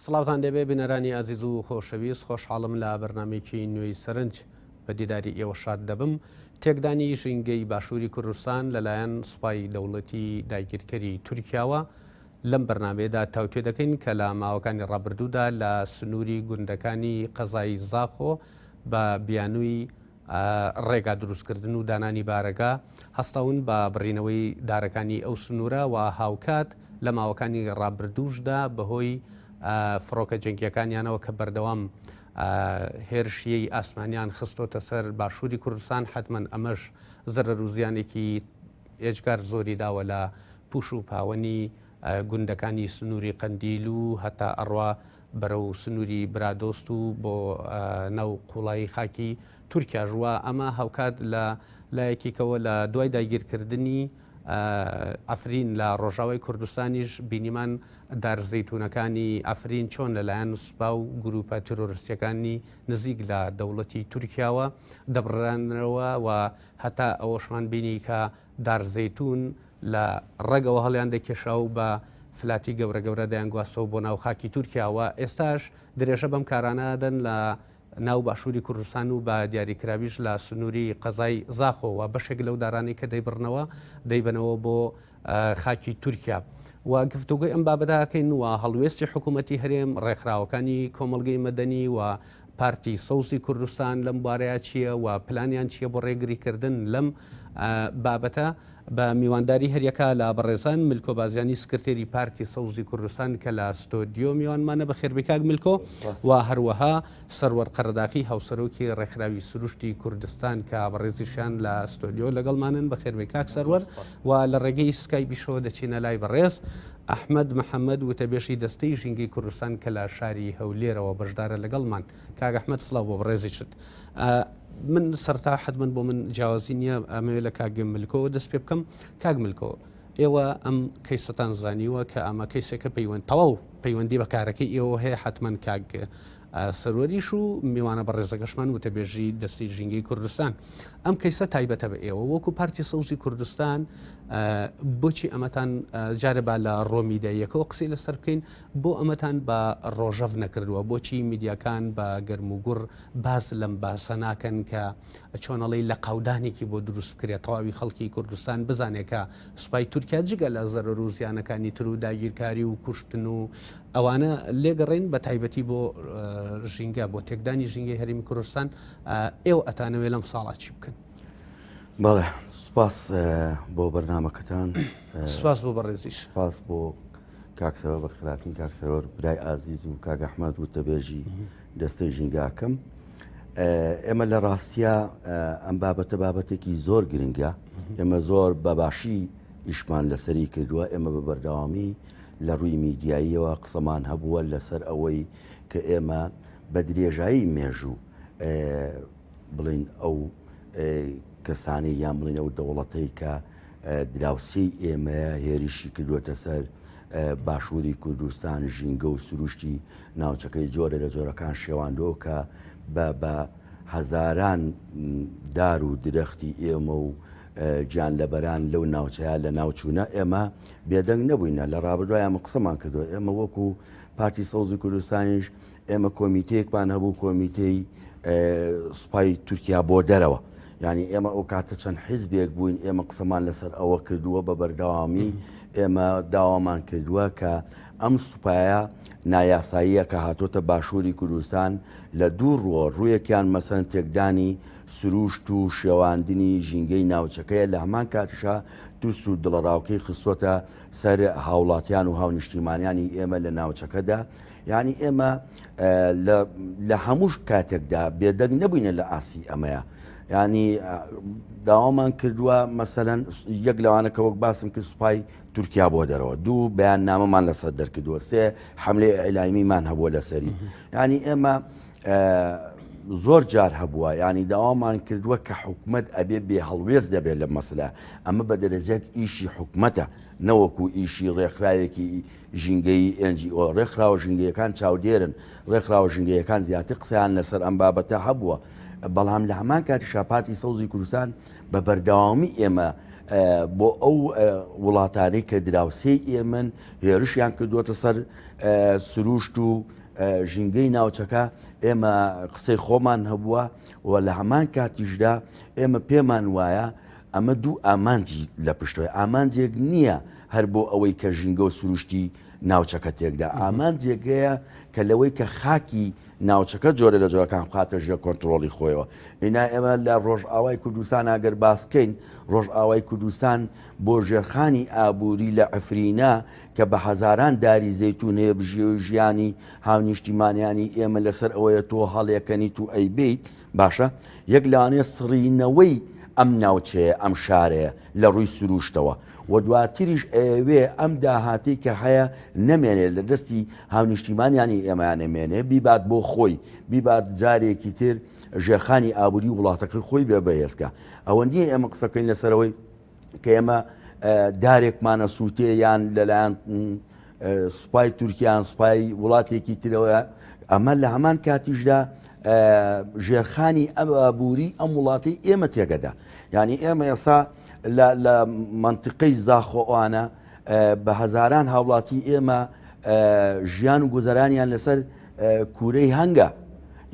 سڵاوتان دەبێ بنەرانی ئازیز و خۆشەویست خۆشحاڵم لە بەرنمێکی نوێی سەرنج بە دیداری ئێوە شاد دەبم. تێکدانی ژینگەی باشووری کوردستان لەلایەن سوپای دەوڵەتی داگیرکەری تورکیاوە لەم بەرنمەیەدا تاوتێ دەکەین کە لە ماوەکانی ڕابردوودا لە سنووری گوندەکانی قەزای زاخۆ بە بیانووی ڕێگا دروستکردن و دانانی بارەگا هەستاون بە بڕینەوەی دارەکانی ئەو سنوورە و هاوکات لە ماوەکانی ڕابردووشدا بەهۆی فڕۆکە جەنگیەکانیانەوە کە بەردەوام هێرشیەی ئاسمانیان خستۆتە سەر باشووری کوردستان حتمەن ئەمەش زەرەر و زیانێکی ئێجگار زۆری داوە لە پوش و پاوەنی گوندەکانی سنووری قەندیل و هەتا ئەڕوا بەرەو سنووری برادۆست و بۆ ناو قوڵایی خاکی تورکیا ژوە. ئەمە هاوکات لە لایەکێکەوە لە دوای داگیرکردنی ئەفرین لە ڕۆژاوای کوردستانیش بینیمان دارزەیتونەکانی ئەفرین چۆن لەلایەن سوپا و گروپە تۆرۆریستیەکانی نزیک لە دەوڵەتی تورکیاوە دەبڕانەوە و هەتا ئەوەشمان بینی کە دارزەیتون لە ڕێگەوە هەڵیان دەکێشا و بە فلاتی گەورە گەورە دەیانگواستەوە بۆ ناو خاکی تورکیاوە. ئێستاش درێژە بەم کارانەدەن لە ناو باشووری کوردستان و بە دیاریکراویش لە سنووری قەزای زاخۆوە بەشێک لەو دارانی کە دەیبڕنەوە دەیبنەوە بۆ خاکی تورکیا و گفتوگوی ئەم بابەتاکەین وە هەڵوێستی حکوومەتی هەرێم ڕێکخراوەکانی کۆمەڵگەی مەدەنی و پارتی سەوزی کوردستان لەم بارەیە چییە و پلانیان چییە بۆ ڕێگریکردن لەم بابەتە بە میوانداری هەریەکە لە بەڕێزان ملکۆ بازیانی سکرتێری پارتی سەوزی کوردستان کە لە ستۆدیۆ میوانمانە بە خێربێکاک ملکۆ و هەروەها سەروەر قەرداقی هاوسەرۆکی ڕێکخراوی سروشتی کوردستان کە بەڕێزیشان لە ستۆدیۆ لەگەڵمانن بە خێربێکاک سەروەر و لە ڕێگەی سکای بیشەوە دەچینە لای بەڕێز ئەحمەد محەممەد وتەبێشی دەستەی ژینگەی کوردستان کە لە شاری هەولێرەوە بەشدارە لەگەڵمان. کاک ئەحمەد سڵاو بۆ بەڕێزی شت. من سەرتا حتمما بۆ من جیاوازی نییە ئەمەوێت لە کاگەم ملکەوە دەست پێ بکەم. کاک ملکەوە ئێوە ئەم کەیسەتان زانیوە کە ئەمە کەیسێکە پەیوەند تەواو پەیوەندی بە کارەکەی ئێوە هەیە حتمما کاک سەروەریش و میوانە بە ڕێزەکەشمان وتەبێژی دەستی ژینگەی کوردستان. ئەم کەیسە تایبەتە بە ئێوە وەکو پارتی سەوزی کوردستان بۆچی ئەمەتان جارەبا لە ڕۆمیداییەکەەوە قسەی لەسەر بکەین بۆ ئەمەتان بە ڕۆژەڤ نەکردووە بۆچی میدیاکان بە گەرم و گوڕ باز لەم باسە ناکەن کە چۆنەڵی لە قاودانێکی بۆ دروست بکرێت تەواوی خەڵکی کوردستان بزانێکە سوپای تورکیا جگە لە زەرەر و زیانەکانی تر و داگیرکاری و کوشتن و ئەوانە لێگەڕێن بە تایبەتی بۆ ژینگە بۆ تێکدانی ژینگەی هەرێمی کوردستان ئێوە ئەتانەوێت لەم ساڵا چی بکەن؟ بەڵێ سوپاس بۆ بەرنامەکەتان، سپاس بۆ بەڕێزیش، سپاس بۆ کاکسەوە بە خراپین کاکسەوە برای ئازیز و کاک ئەحمەد وتەبێژی دەستەی ژینگاکەم. ئێمە لە ڕاستیە ئەم بابەتە بابەتێکی زۆر گرنگە. ئێمە زۆر بەباشی ئیشمان لەسەری کردووە. ئێمە بە بەردەوامی لە ڕووی میدیاییەوە قسەمان هەبووە لەسەر ئەوەی کە ئێمە بە درێژایی مێژوو بڵین ئەو کەسانی یان بڵین ئەو دەوڵەتەی کە دراوسی ئێمە هێریشی کردووەتە سەر باشووری کوردستان ژینگە و سروشتی ناوچەکەی جۆرە لە جۆرەکان شێواندۆ کە بە هەزاران دار و درەختی ئێمە و گیان لەبەران لەو ناوچەیە لە ناوچوونە ئێمە بێدەنگ نەبووینە. لە ڕابردوای ئەمە قسەمان کردووە. ئێمە وەکو پارتی سەوزی کوردستانیش ئێمە کۆمیتەیەکمان هەبوو، کۆمیتەی سوپای تورکیا بۆ دەرەوە. ینی ئێمە ئەو کاتە چەند حیزبێک بووین ئێمە قسەمان لەسەر ئەوە کردووە بە بەردەوامی ئێمە داوامان کردووە کە ئەم سوپایە نایاساییە کە هاتۆتە باشووری کوردستان لە دوو ڕوە ڕوویەکیان مەسەن تێکدانی سروشت و شێواندنی ژینگەی ناوچەکەیە لە هەمان کاتشا ترس و دڵەڕاوکەی خستوەتە سەر هاوڵاتیان و هاونیشتیمانیانی ئێمە لە ناوچەکەدا. یعنی ئێمە لە هەموو کاتێکدا بێدەنگ نەبووینە لە ئاسی ئەمەیە. ینی داوامان کردووە مەسەلەن یەک لەوانە کە وەک باسم کرد سوپای تورکیا بۆ دەرەوە، دوو بەیان نامەمان لەسەر دەرکردووە، سێ حملەی ئیلامیمان هەبووە لەسەری. ینی ئێمە زۆر جار هەبووە، ینی داوامان کردووە کە حکوومەت ئەبێ بێ هەڵوێز دەبێت لە مەسلە ئەمە بە دەرەجەک ئیشی حکوومەتە نەوەکو ئیشی ڕێکخراوێکی ژینگەی NGO. ڕێکخراوە ژینگەیەکان چاودێرن، ڕێکخراوە ژینگەیەکان زیاتر قسەیان لەسەر ئەم بابەتە هەبووە. بەڵام لە هەمان کاتیشا پارتی سەوزی کوردستان بە بەردەوامی ئێمە بۆ ئەو وڵاتانەی کە دراوسێ ئێمن هێرشیان کردووەتە سەر سروشت و ژینگەی ناوچەکە ئێمە قسەی خۆمان هەبووە و لە هەمان کاتیشدا ئێمە پێمان وایە ئەمە دوو ئامانجی لە پشتەوەی ئامانجێک نییە هەر بۆ ئەوەی کە ژینگە و سروشتی ناوچەکە تێکدا ئامانجێگەیە کە لەوەی کە خاکی ناوچەکە جۆرە لە جۆرەکان خاتە ژێر کۆنتترۆلی خۆیەوە ئینا ئێمە لە ڕۆژئاوای کوردستان ئەگەر باسکەین ڕۆژئاوای کوردستان بۆ ژێرخانی ئابووری لە ئەفرینا کە بە هەزاران داری زەیتون هەیە ژیانی هاونیشتیمانیانی ئێمە لەسەر ئەوەیە تۆ هەڵیەکەنیت و ئەیبیت باشە یەک لەوانەیە سڕینەوەی ئەم ناوچەیە ئەم شارەیە لە ڕووی سروشتەوە و دواتریش ئەوێ ئەم داهاتی کە هەیە نەمێنێت لە دەستی هاونیشتیمانیانی ئێمەیان نەمێنێ بیبات بۆ خۆی بیبات جارێکی تر ژێرخانی ئابووری وڵاتەکەی خۆی بێ بەهێزکە ئەوە نییە ئێمە قسەکەین لەسەرەوەی کە ئێمە دارێکمانە سووتێ یان لەلایەن سوپای تورکیان سوپای وڵاتێکی ترەوە ئەمە لە هەمان کاتیشدا ژێرخانی ئەم ئابووری ئەم وڵاتی ئێمە تێگەدا یعنی ئێمە ئێستا لە منطقەی زاخۆوانە بە هەزاران هاوڵاتی ئێمە ژیان و گوزەرانیان لەسەر کوورەی هەنگە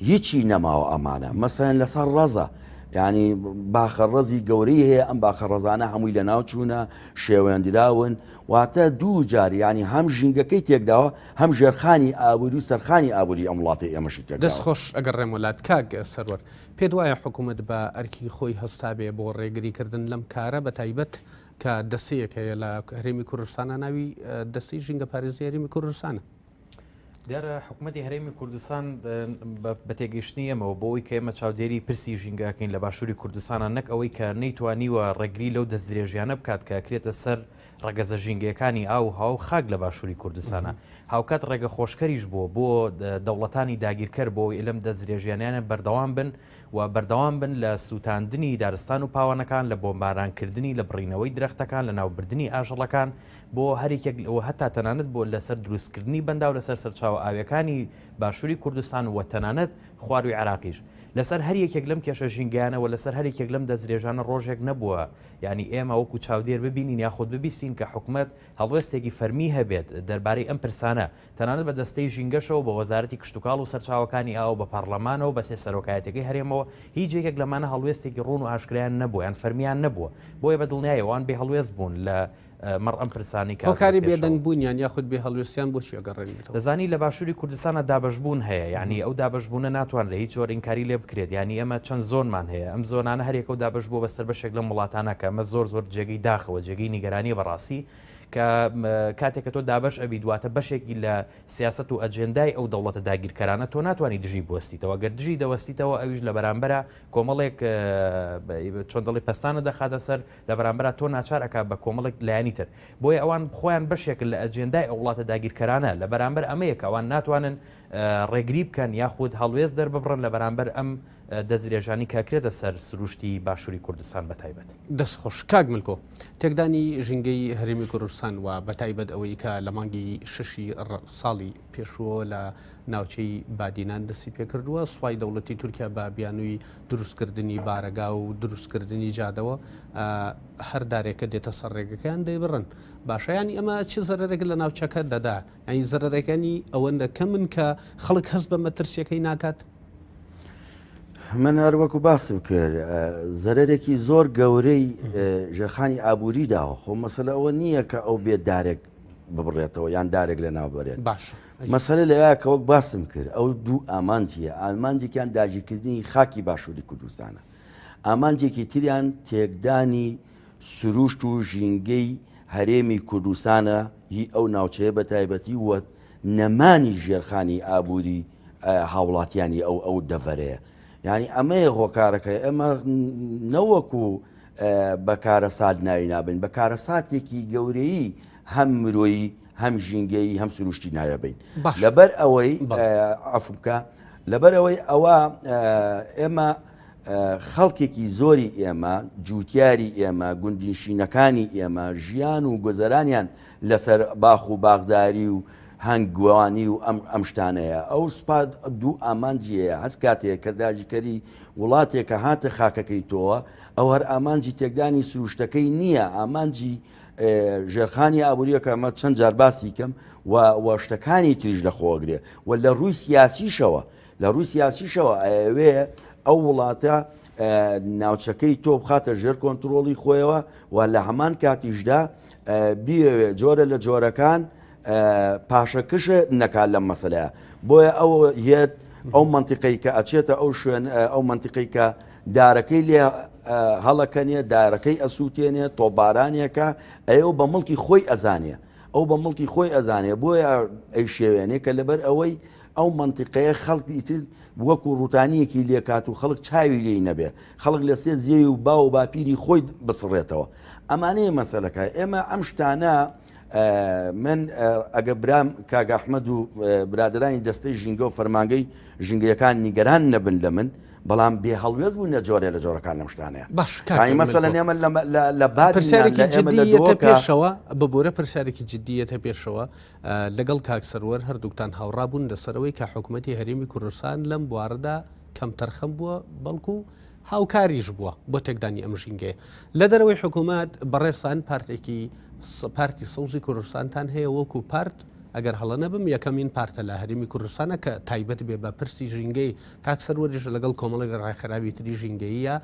هیچی نەماوە ئەمانە مەسەن لەسەر ڕەزە ینی باخە ڕەزی گەورەی هەیە ئەم باخە ڕەزانە هەمووی لە ناوچوونە شێوەیان دراون واتە دوو جار ینی هەم ژینگەکەی تێکداوە هەم ژێرخانی ئابووری و سەرخانی ئابووری ئەم وڵاتی ئێمەشی تێک دەستخۆش ئەگەر ڕێمەلات کاک سەروەر پێت وایە حکوومەت بە ئەرکی خۆی هەستا بێ بۆ ڕێگریکردن لەم کارە بە تایبەت کە دەسەیەک هەیە لە هەرێمی کوردستانە ناوی دەستی ژینگە پارێزی هەرێمی کوردستانە دیارە حکوومەتی هەرێمی کوردستان بە تێگەیشتنی ئەمەوە بۆەوەی کە ئێمە چاودێری پرسی ژینگاکەین لە باشووری کوردستانە نەک ئەوەی کە نەیتوانیوە ڕێگری لەو دەستدرێژیانە بکات کە کرێتە سەر ڕەگەزە ژینگەکانی ئاو هاو خاک لە باشووری کوردستانە هاوکات ڕێگە خۆشکەریش بۆ دەوڵەتانی داگیرکەر بۆی لەم دەستدرێژیانیانە بەردەوام بن و بەردەوام بن لە سووتاندنی دارستان و پاوانەکان لە بۆمبارانکردنی لە بڕینەوەی درەختەکان لە ناوبردننی ئاژەڵەکان بۆ هەرێکێک هەتا تەنانەت بۆ لەسەر دروستکردنی بەندا و لەسەر سەرچاوە ئاویەکانی باشووری کوردستان و تەنانەت خواروی عراقیش لەسەر هەر یەکێک لەم کێشە ژینگیانەوە لەسەر هەر یەکێک لەم دەستدرێژانە ڕۆژێک نەبووە ینی ئێمە وەکو چاودێر ببینین یاخود ببیستین کە حکوومەت هەڵوێستێکی فەرمی هەبێت دەربارەی ئەم پرسانە تەنانەت بە دەستەی ژینگەشەوە بە وەزارەتی کشتتوکاڵ و سەرچاوەکانی ئاو بە پەرلەمانەوە بە سێ سەرۆکایەتەکەی هەرێمەوە هیچ یەکێک لەمانە هەڵوێستێکی ڕوون و ئاشکرایان نەبووە یان فەرمیان نەبووە بۆیە بە دڵنیایەوان بێ هەڵوێست بوون لە مەڕ ئەم پرسانی کاری بێدەنگ بوونیان یاخود بێ هەڵوێستیان بۆچی ئەگەڕێنیتەوە دەزانی لە باشووری کوردستانە دابەشبوون هەیە ینی ئەو دابەشبوونە ناتوان لە هیچ جۆرینکاری لێ بکرێت ینی ئەمە چەند زۆنمان هەیە ئەم زۆنانە هەرێکە و دابش بوو بەسەر بەشێک لەم وڵاتانە کە ئەمە زۆر جێگەی داخەوە جێگەی نیگەرانی بەڕاستی کە کاتێک کە تۆ دابش ئەبی دواتە بەشێکی لە سیاست و ئەجێندای ئەو دەوڵەتە داگیرکەرانە تۆ ناتوانانی دژی بوەستیتەوە گەر دژی دەوەستیتەوە ئەویش لە بەرامبەرە کۆمەڵێک چۆن دەڵی پستانە دەخاتە سەر لە بەرامبەرە تۆ ناچارەکە بە کۆمەڵێک لایانی تر بۆیە ئەوان خۆیان بەشێک لە ئەجێندای ئەو وڵاتە داگیرکەرانە لە بەرامبەر ئەمەیە کە ئەوان ناتوانن ڕێگری بکەن یاخود هەڵوێست دەرببڕن لە بەرامبەر ئەم دەستدرێژانی کاکرێتە سەر سروشتی باشووری کوردستان بە تایبەت دەستخۆش کاک ملکۆ تێکدانی ژینگەی هەرێمی کوردستان و بە تایبەت ئەوەی کە لە مانگی ششی ساڵی پێشووە لە ناوچەی بادینان دەستی پێکردووە سوپای دەوڵەتی تورکیا بە بیانووی دروستکردنی بارەگا و دروستکردنی جادەوە هەر دارێکە دێتە سەر ڕێگەکەیان دەیبڕن باشەیانی ئەمە چ زەرێک لە ناوچەکە دەدا ینی زەرەکانی ئەوەندە کە من کە خەڵک هەست بە مەترسیەکەی ناکات من هەروەکو باسم کرد زەرێکی زۆر گەورەی ژێرخانی ئابووری داوە خۆ مەسەلە ئەوە نییە کە ئەو بێت دارێک ببڕێتەوە یان دارێک لە ناوبەرێت باش مەسەلە لەوەیە کە وەک باسم کرد ئەو دوو ئامانجیە ئامانجێکیان داگیرکردنی خاکی باشووری کوردستانە ئامانجێکی تریان تێکدانی سروشت و ژینگەی هەرێمی کوردستانە هی ئەو ناوچەیە بە تایبەتی وە نەمانی ژێرخانی ئابووری هاوڵاتیانی ئەو دەڤەرەیە ینی ئەمەیە هۆکارەکە ئەمە نەوەکو بەکارە سات ناوی نابن بەکارە ساتێکی گەورەی هەم مرۆیی هەم ژینگەی هەم سروشتی نایەبین لەبەر ئەوەی ئەفبکە لەبەر ئەوەی ئەوە ئێمە خەڵکێکی زۆری ئێمە جوتیاری ئێمە گوندنشینەکانی ئێمە ژیان و گۆزەرانیان لەسەر باخ و باغداری و هەنگوانی و ئەم شتانەیە ئەو سوپاد دوو ئامانجیەیە هەست کاتێک کە داژیکەری وڵاتێکە هاتە خاکەکەی تۆوە ئەو هەر ئامانجی تێکدانی سروشتەکەی نییە ئامانجی ژێرخانی ئابوووریەکە ئەمە چەند جار باسی کەم و شتەکانی تریش لەخۆگرێ و لە ڕووی سیاسیشەوە ئەوێ ئەو وڵاتە ناوچەکەی تۆ بخاتە ژێر کۆنتترۆڵی خۆیەوە و لە هەمان کاتیشدا بیەوێ جۆرە لە جۆرەکان پاشەکشە نەکات لەم مەسەلەیە بۆیە ئەو هێت ئەو منتیقەی کە ئەچێتە ئەو شوێن ئەو منتیقەی کە دارەکەی لێ هەڵەکەنێ دارەکەی ئەسووتێنێ تۆبارانێکە ئەو بە مڵکی خۆی ئەزانێ ئەو بە مڵکی خۆی ئەزانێ بۆیە ئەی شێوێنێ کە لەبەر ئەوەی ئەو منتیقەیە خەڵکی تر وەکو ڕوتانیەکی لێکات و خەڵک چاوی لێی نەبێ خەڵک لەسێ زێوی و با و باپیری خۆی بسڕێتەوە ئەمانەیە مەسەلەکە ئێمە ئەم شتانە من ئەگە برام کاگە ئەحمەد و برادرانی دەستەی ژینگە و فەرمانگەی ژینگەیەکان نیگەران نەبن لە من بەڵام بێ هەڵوێز بوو نەجۆرێ لە جۆرەکان لەم شتانەیە مەسەلەن ئێمە لە پرسیارێکی جددیەتە پێشەوە ببوورە پرسیارێکی جددیەتە پێشەوە لەگەڵ کاکسەروەر هەردووکتان هاوڕابوون لەسەرەوەی کە حکوومەتی هەرێمی کوردستان لەم بوارەدا کەم تەرخەم بووە بەڵکو هاوکاریش بووە بۆ تێکدانی ئەم ژینگەیە لە دەرەوەی حکوومەت بەڕێسان پارتی سەوزی کوردستانتان هەیە وەکو پارت ئەگەر هەڵە نەبم یەکەمین پارتە لە هەرێمی کوردستانە کە تایبەت بێ بە پرسی ژینگەی کاکسەروەریش لەگەڵ کۆمەڵی ڕایخراوی تری ژینگەیە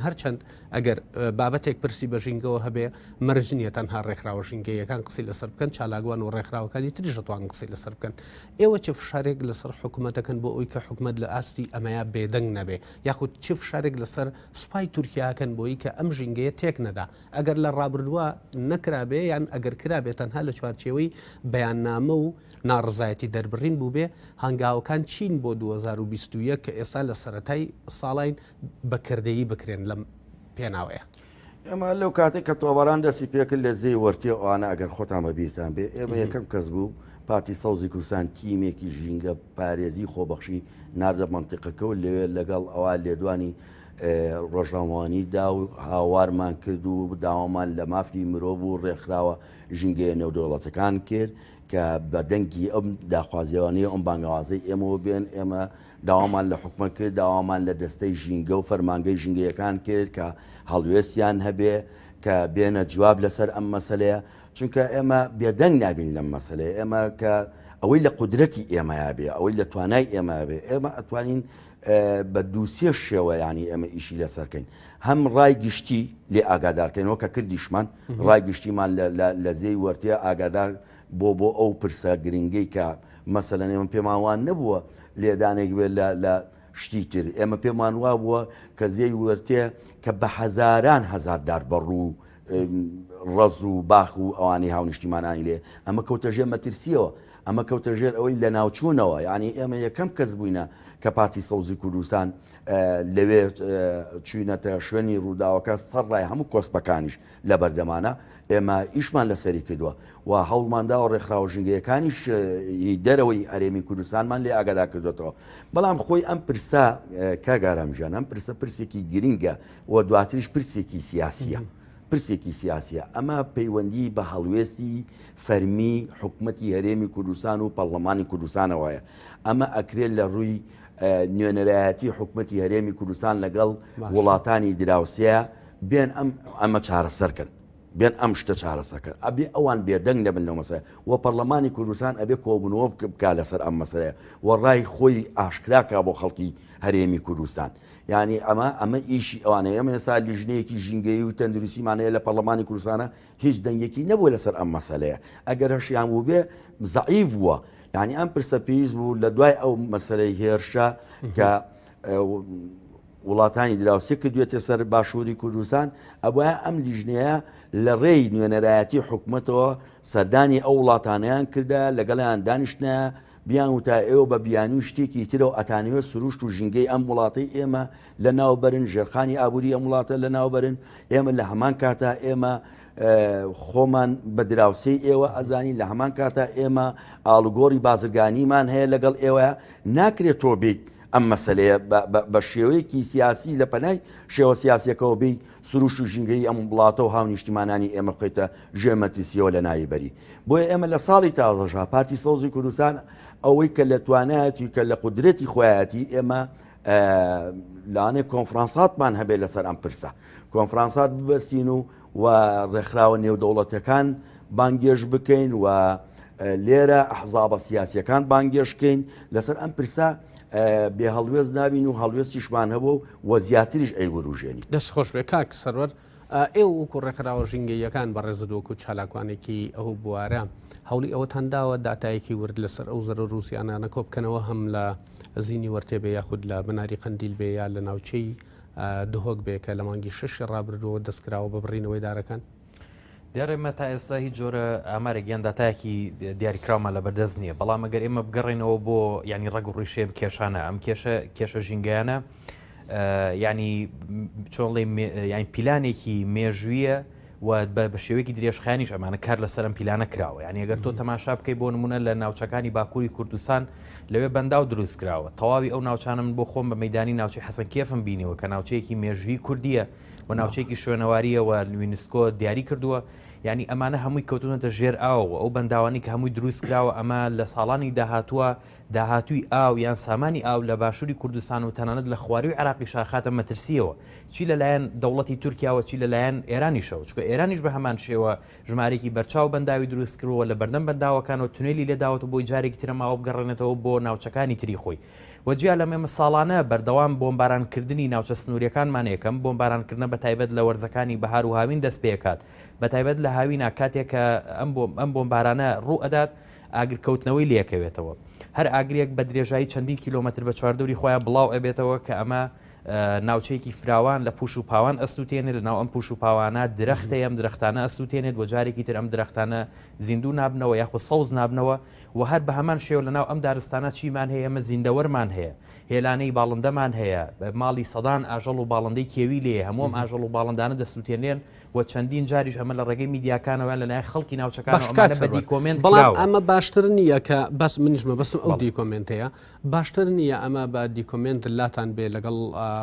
هەرچەند ئەگەر بابەتێک پرسی بە ژینگەوە هەبێ مەرج نیە تەنها ڕێکخراوە ژینگەیەکان قسەی لەسەر بکەن چالاگوان و ڕێکخراوەکانی تریش دەتوانن قسەی لەسەر بکەن ئێوە چ فشارێک لەسەر حکوومەتەکەن بۆ ئەوی کە حکوومەت لە ئاستی ئەمەیە بێدەنگ نەبێ یاخود چ فشارێک لەسەر سوپای تورکیاکەن بۆی کە ئەم ژینگەیە تێک نەدا ئەگەر لە ڕابردووە نەکرابێ یان ئەگەر کرابێت تەنها لە چوارچێوەی بەیاننامە و ناڕزایەتی دەربڕین بوو بێ هەنگاوەکان چین بۆ 2021 کە ئێستا لە سەرەتای ساڵین بەکردەیی بکرێن لەم پێناوەیە ئێمە لەو کاتێک کە تۆبەران دەستی پێکرد لە زێی وەرتێ ئەوانە ئەگەر خۆتان بەبیرتان بێ ئێمە یەکەم کەس بوو پارتی سەوزی کوردستان تیمێکی ژینگە پارێزی خۆبەخشی ناردە منتیقەکە و لەوێ لەگەڵ ئەوە لێدوانی ڕۆژنامەوانی دا و هاوارمان کرد و داوامان لە مافی مرۆڤ و ڕێکخراوە ژینگەیە نێودەوڵەتەکان کرد کە بە دەنگی ئەم داخوازیێوانەیە ئەم بانگوازەی ئێمەوە بێن ئێمە داوامان لە حکومەت کرد داوامان لە دەستەی ژینگە و فەرمانگەی ژینگەیەکان کرد کە هەڵوێستیان هەبێ کە بێنە جواب لەسەر ئەم مەسەلەیە چونکە ئێمە بێدەنگ نابین لەم مەسەلەیە ئێمە کە ئەوەی لە قودرەتی ئێمەیا بێ ئەوەی لە توانای ئێمە بێ ئێمە ئەتوانین بە دووسێ شێوە ینی ئێمە ئیشی لەسەرکەین هەم ڕای گشتی لێ ئاگادارکەینەوە کە کردیشمان ڕای گشتیمان لە زێی وەرتێ ئاگادار بۆ ئەو پرسە گرنگەی کە مەسەلەن ئێمە پێماوان نەبووە لێدانێک بێت لە شتی تر ئێمە پێمان وا بووە کە زێی وەرتێ کە بە هەزاران هەزاردار بەڕوو ڕەز و باخ و ئەوانی هاونیشتیمانانی لێ ئەمە کەوتەژێر مەترسیەوە ئەمە کەوتەژێر ئەوەی لە ناوچوونەوە یعنی ئێمە یەکەم کەس بووینە کە پارتی سەوزی کوردستان لەوێ چوینەتە شوێنی ڕووداوەکە سەر ڕای هەموو کۆسپەکانیش لە بەردەمانە ئێمە ئیشمان لەسەری کردووە و هەوڵماندا و ڕێکخراوە ژینگەیەکانیش دەرەوەی هەرێمی کوردستانمان لێ ئاگادا کردوێتەوە بەڵام خۆی ئەم پرسا کاگارامژان ئەم پرسە پرسێکی گرینگە و دواتریش پرسێکی سیاسیە پرسێکی سیاسیە ئەمە پەیوەندی بە هەڵوێستی فەرمی حکوومەتی هەرێمی کوردستان و پەرلەمانی کوردستانەوەیە ئەمە ئەکرێت لە ڕووی نوێنەرایەتی حکوومەتی هەرێمی کوردستان لەگەڵ وڵاتانی دراوسەیە بێن ئەمە چارەسەرکەن بێن ئەم شتە چارەسەکەن ئەبێ ئەوان بێدەنگ دەبن لەو مەسەلە و پەرلەمانی کوردستان ئەبێ کۆبوونەوە بکا لەسەر ئەم مەسەلەیە و ڕای خۆی ئاشکراکە بۆ خەڵکی هەرێمی کوردستان یعنی ئەمە ئیشی ئەوانەیە ئەمە ئێستا لیژنەیەکی ژینگەی و تەندروستیمانەیە لە پەرلەمانی کوردستانە هیچ دەنگێکی نەبووە لەسەر ئەم مەسەلەیە ئەگەر هەشیان بوو بێ زەعیف بووە یعنی ئەم پرسە پێویست بوو لە دوای ئەو مەسەلەی هێرشە کە وڵاتانی دراوسێ کردوێتە سەر باشووری کوردستان ئەوە ئەم لیژنەیە لە ڕێی نوێنەرایەتی حکوومەتەوە سەردانی ئەو وڵاتانیان کردە لەگەڵیان دانیشتە بیان وتا ئێوە بە بیانی شتێکی ترەوە ئەتانوێت سروشت و ژینگەی ئەم وڵاتی ئێمە لە ناوبەرن ژێرخانی ئابووری ئەم وڵاتە لە ناوبەرن ئێمە لە هەمان کاتە ئێمە خۆمان بە دراوسەی ئێوە ئەزانی لە هەمان کاتە ئێمە ئاڵوگۆڕی بازرگانیمان هەیە لەگەڵ ئێوە ناکرێت تۆ بیت ئەم مەسلەیە بە شێوەیەکی سیاسی لە پەنای شێوە سیاسیەکەەوە بێ سروش و ژینگەی ئەم وڵاتە و هاونیشتیمانانی ئێمە بخێتە ژێمەتیسیەوە لە نایبەری. بۆیە ئێمە لە ساڵی تازەژا پارتی سەوزی کوردستان ئەوەی کە لە توانایەتی کە لە قودرەتی خۆیەتی ئێمە لاانێ کۆنفرانساتمان هەبێت لەسەر ئەم پرسە کۆنفرانسات ببەستین و ڕێکخراوە نێودەوڵەتەکان بانگێژ بکەین و لێرە ئەحزابە سیاسیەکان بانگێشکەین لەسەر ئەم پرسە بێ هەڵوێز نابین و هەڵوێستیشمان هەبوو و زیاتریش ئەیوروژێنی. دەستخۆش بێ کاک سەرەر ئێوە وەکو ڕێکخراوە ژینگەیەکان بەڕێزدۆکو چالاکوانێکی ئەو بوارە هەوڵی ئەوە هەنداوە داتایەکی ورد لەسەر ئەو زەرە رووسیانانە کۆبکەنەوە هەم لە زینی وەرتێبێ یاخود لە بناری قەندیل بێ یا لە ناوچەی دهۆک بێ کە لە مانگی 6 ڕابردەوە دەستکراوە بە بڕینەوەی دارەکان. دیارێمە تا ئێستا هیچ جۆرە ئامارە گیانداتایەکی دیاریکراومان لە بەردەست نییە، بەڵام ئەگەر ئێمە بگەڕێنەوە بۆ ینی ڕەگ و ڕیشێ کێشانە ئەم کێشە ژینگەیانە ینی چۆڵێ یان پیلانێکی مێژویە و بە شێوەیەکی درێژخایانیش ئەمانە کار لەسەر ئەم پیلانە کراوە. یعنی ئەگەر تۆ تەماشا بکەی بۆ نمونە لە ناوچەکانی باکووری کوردستان لەوێ بەنداو دروست کراوە، تەواوی ئەو ناوچانە من بۆ خۆم بە مەدانی ناوچەی حەسەن کێفم بینەوە کە ناوچەیەکی مێژووی کوردیە و ناوچەیەکی شوێنەواریەوە یونسکۆ دیاری کردووە. ینی ئەمانە هەمووی کەوتونەتە ژێر ئاوە ئەو بەنداوانی کە هەمووی دروست کراوە ئەمە لە ساڵانی داهاتووی ئاو یان سامانی ئاو لە باشووری کوردستان و تەنانەت لە خواروی عراقی شاخاتە مەترسیەوە، چی لەلایەن دەوڵەتی تورکیاوە چی لەلایەن ئێرانیشەوە، چکە ئێرانیش بە هەمان شێوە ژمارێکی بەرچاو بەنداوی دروست کردووە لە بەردەم بەنداوەکانەوە تونێلی لێداوەتە بۆی جارێکی ترەماوە بگەڕێنێتەوە بۆ ناوچەکانی تری خۆی. وەجیا لە مێمە ساڵانە بەردەوام بۆمبارانکردنی ناوچە سنووریەکانمان یەکەم بۆمبارانکردنە بە تایبەت لە وەرزەکانی بەهار و هاوین دەست پێکات، بە تایبەت لە هاوینە کاتێک کە ئەم بۆمبارانە ڕوو ئەدات ئاگرکەوتنەوەی لێکەوێتەوە، هەر ئاگرێک بە درێژایی چەندین کیلۆمەتر بە چواردەوری خۆیان بڵاو ئەبێتەوە کە ئەمە ناوچەیەکی فراوان لە پوش و پاوان ئەستوتێنێت لە ناو ئەم پوش و پاوانە درەختەیە ئەم درەختانە ئەستوتێنێت و جارێکی تر ئەم درەختانە زیندوو نابنەوە یاخود سەوز نابنەوە و هەر بە هەمان شێوە لە ناو ئەم دارستانە چیمان هەیە ئەمە زیندەوەرمان هەیە، هێلانەی باڵندەمان هەیە، ماڵی سەدان ئاژەڵ و باڵندەی کێوی لێ هەموم ئاژەڵ و باڵندانە دەستوتێنێن و چەندین جاریش ئەمە لە ڕێگەی میدیاکانەوە لە لای خەڵکی ناوچەکانەوە بەدی کۆمنت بەڵام ئەمە باشتر نییە کە بەس منیشمە بەسم ئەو دیکۆمنتەیە باشتر نییە ئەمە بە دیکۆمنت لاتان بێ لەگەڵ